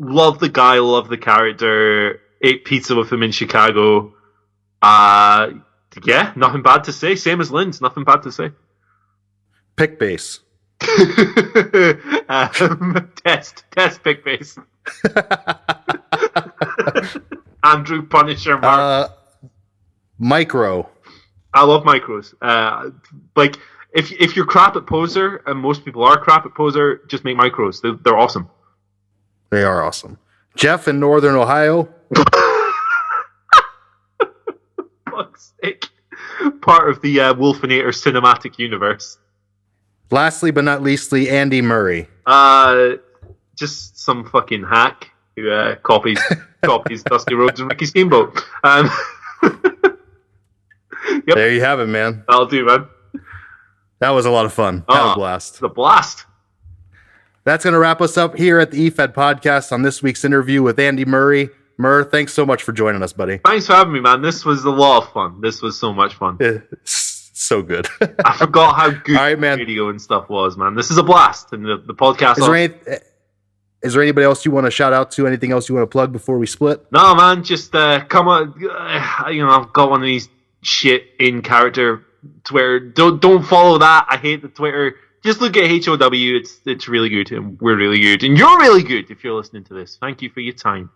Love the guy, love the character. Ate pizza with him in Chicago. Yeah, nothing bad to say. Same as Lynn's, nothing bad to say. Pick base. Test pick base. Andrew Punisher Mark. Micro. I love micros. Like if you're crap at poser, and most people are crap at poser, just make micros. They're awesome. They are awesome. Jeff in Northern Ohio. Fuck's sake. Part of the Wolfinator cinematic universe. Lastly but not leastly, Andy Murray. Just some fucking hack who copies Dusty Rhodes and Ricky Steamboat. Yep. There you have it, man. That'll do, man. That was a lot of fun. Had a blast. The blast. That's going to wrap us up here at the Efed podcast on this week's interview with Andy Murray. Murr, thanks so much for joining us, buddy. Thanks for having me, man. This was a lot of fun. This was so much fun. So good. I forgot how good All right, man. the video and stuff was, man. This is a blast. And the podcast... Is there anybody else you want to shout out to? Anything else you want to plug before we split? No, man. Just come on. I've got one of these shit in character Twitter. Don't follow that. I hate the Twitter. Just look at HOW. It's really good, and we're really good, and you're really good if you're listening to this. Thank you for your time.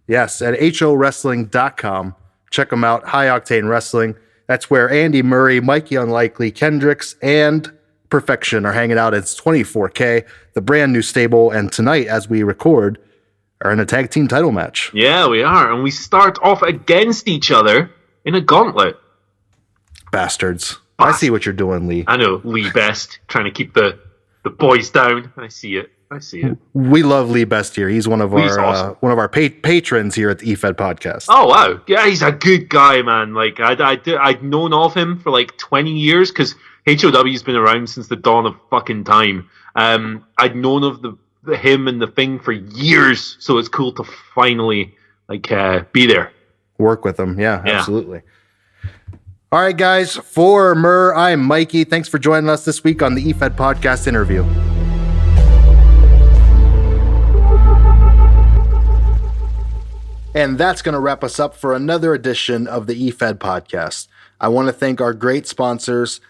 Yes, at HOWrestling.com. Check them out. High Octane Wrestling. That's where Andy Murray, Mikey Unlikely, Kendricks, and Perfection are hanging out. It's 24K, the brand new stable, and tonight, as we record, are in a tag team title match. Yeah, we are, and we start off against each other in a gauntlet. Bastards. I see what you're doing, Lee. I know, Lee Best, trying to keep the boys down. I see it. We love Lee Best here. He's one of our patrons here at the Efed podcast. Oh wow, yeah, he's a good guy, man. Like I'd known of him for like 20 years because HOW's been around since the dawn of fucking time. I'd known of him and the thing for years, so it's cool to finally be there, work with him. Yeah, absolutely. All right, guys. For Murr, I'm Mikey. Thanks for joining us this week on the Efed podcast interview. And that's going to wrap us up for another edition of the Efed podcast. I want to thank our great sponsors,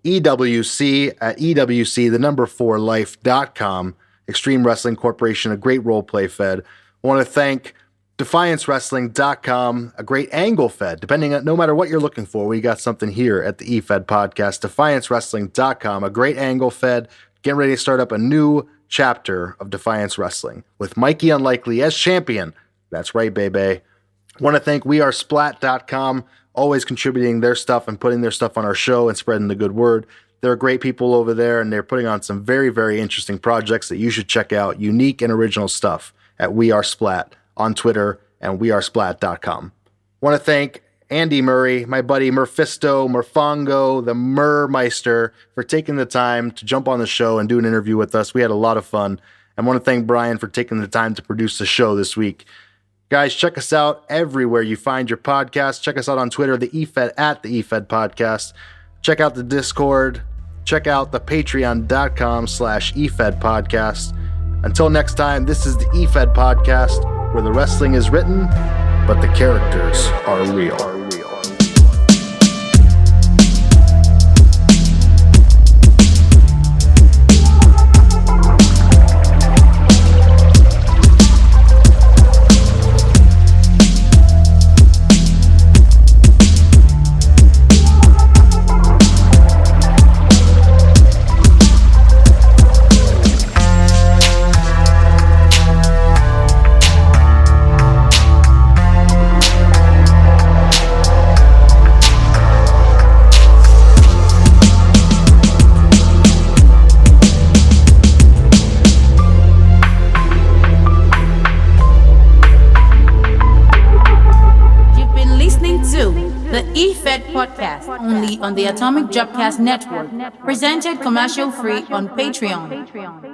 EWC at EWC4life.com, Extreme Wrestling Corporation, a great role play fed. I want to thank DefianceWrestling.com, a great angle fed. No matter what you're looking for, we got something here at the Efed podcast. DefianceWrestling.com, a great angle fed. Getting ready to start up a new chapter of Defiance Wrestling with Mikey Unlikely as champion. That's right, baby. Want to thank WeAreSplat.com, always contributing their stuff and putting their stuff on our show and spreading the good word. They're great people over there, and they're putting on some very, very interesting projects that you should check out. Unique and original stuff at WeAreSplat on Twitter and WeAreSplat.com. Want to thank Andy Murray, my buddy Murphisto, Murfongo, the Murmeister, for taking the time to jump on the show and do an interview with us. We had a lot of fun. I want to thank Brian for taking the time to produce the show this week. Guys, check us out everywhere you find your podcast. Check us out on Twitter, the Efed Podcast. Check out the Discord. Check out the patreon.com/Efed Podcast. Until next time, this is the Efed Podcast, where the wrestling is written, but the characters are real. Podcast only on the Atomic Dropcast Network, presented commercial free on Patreon.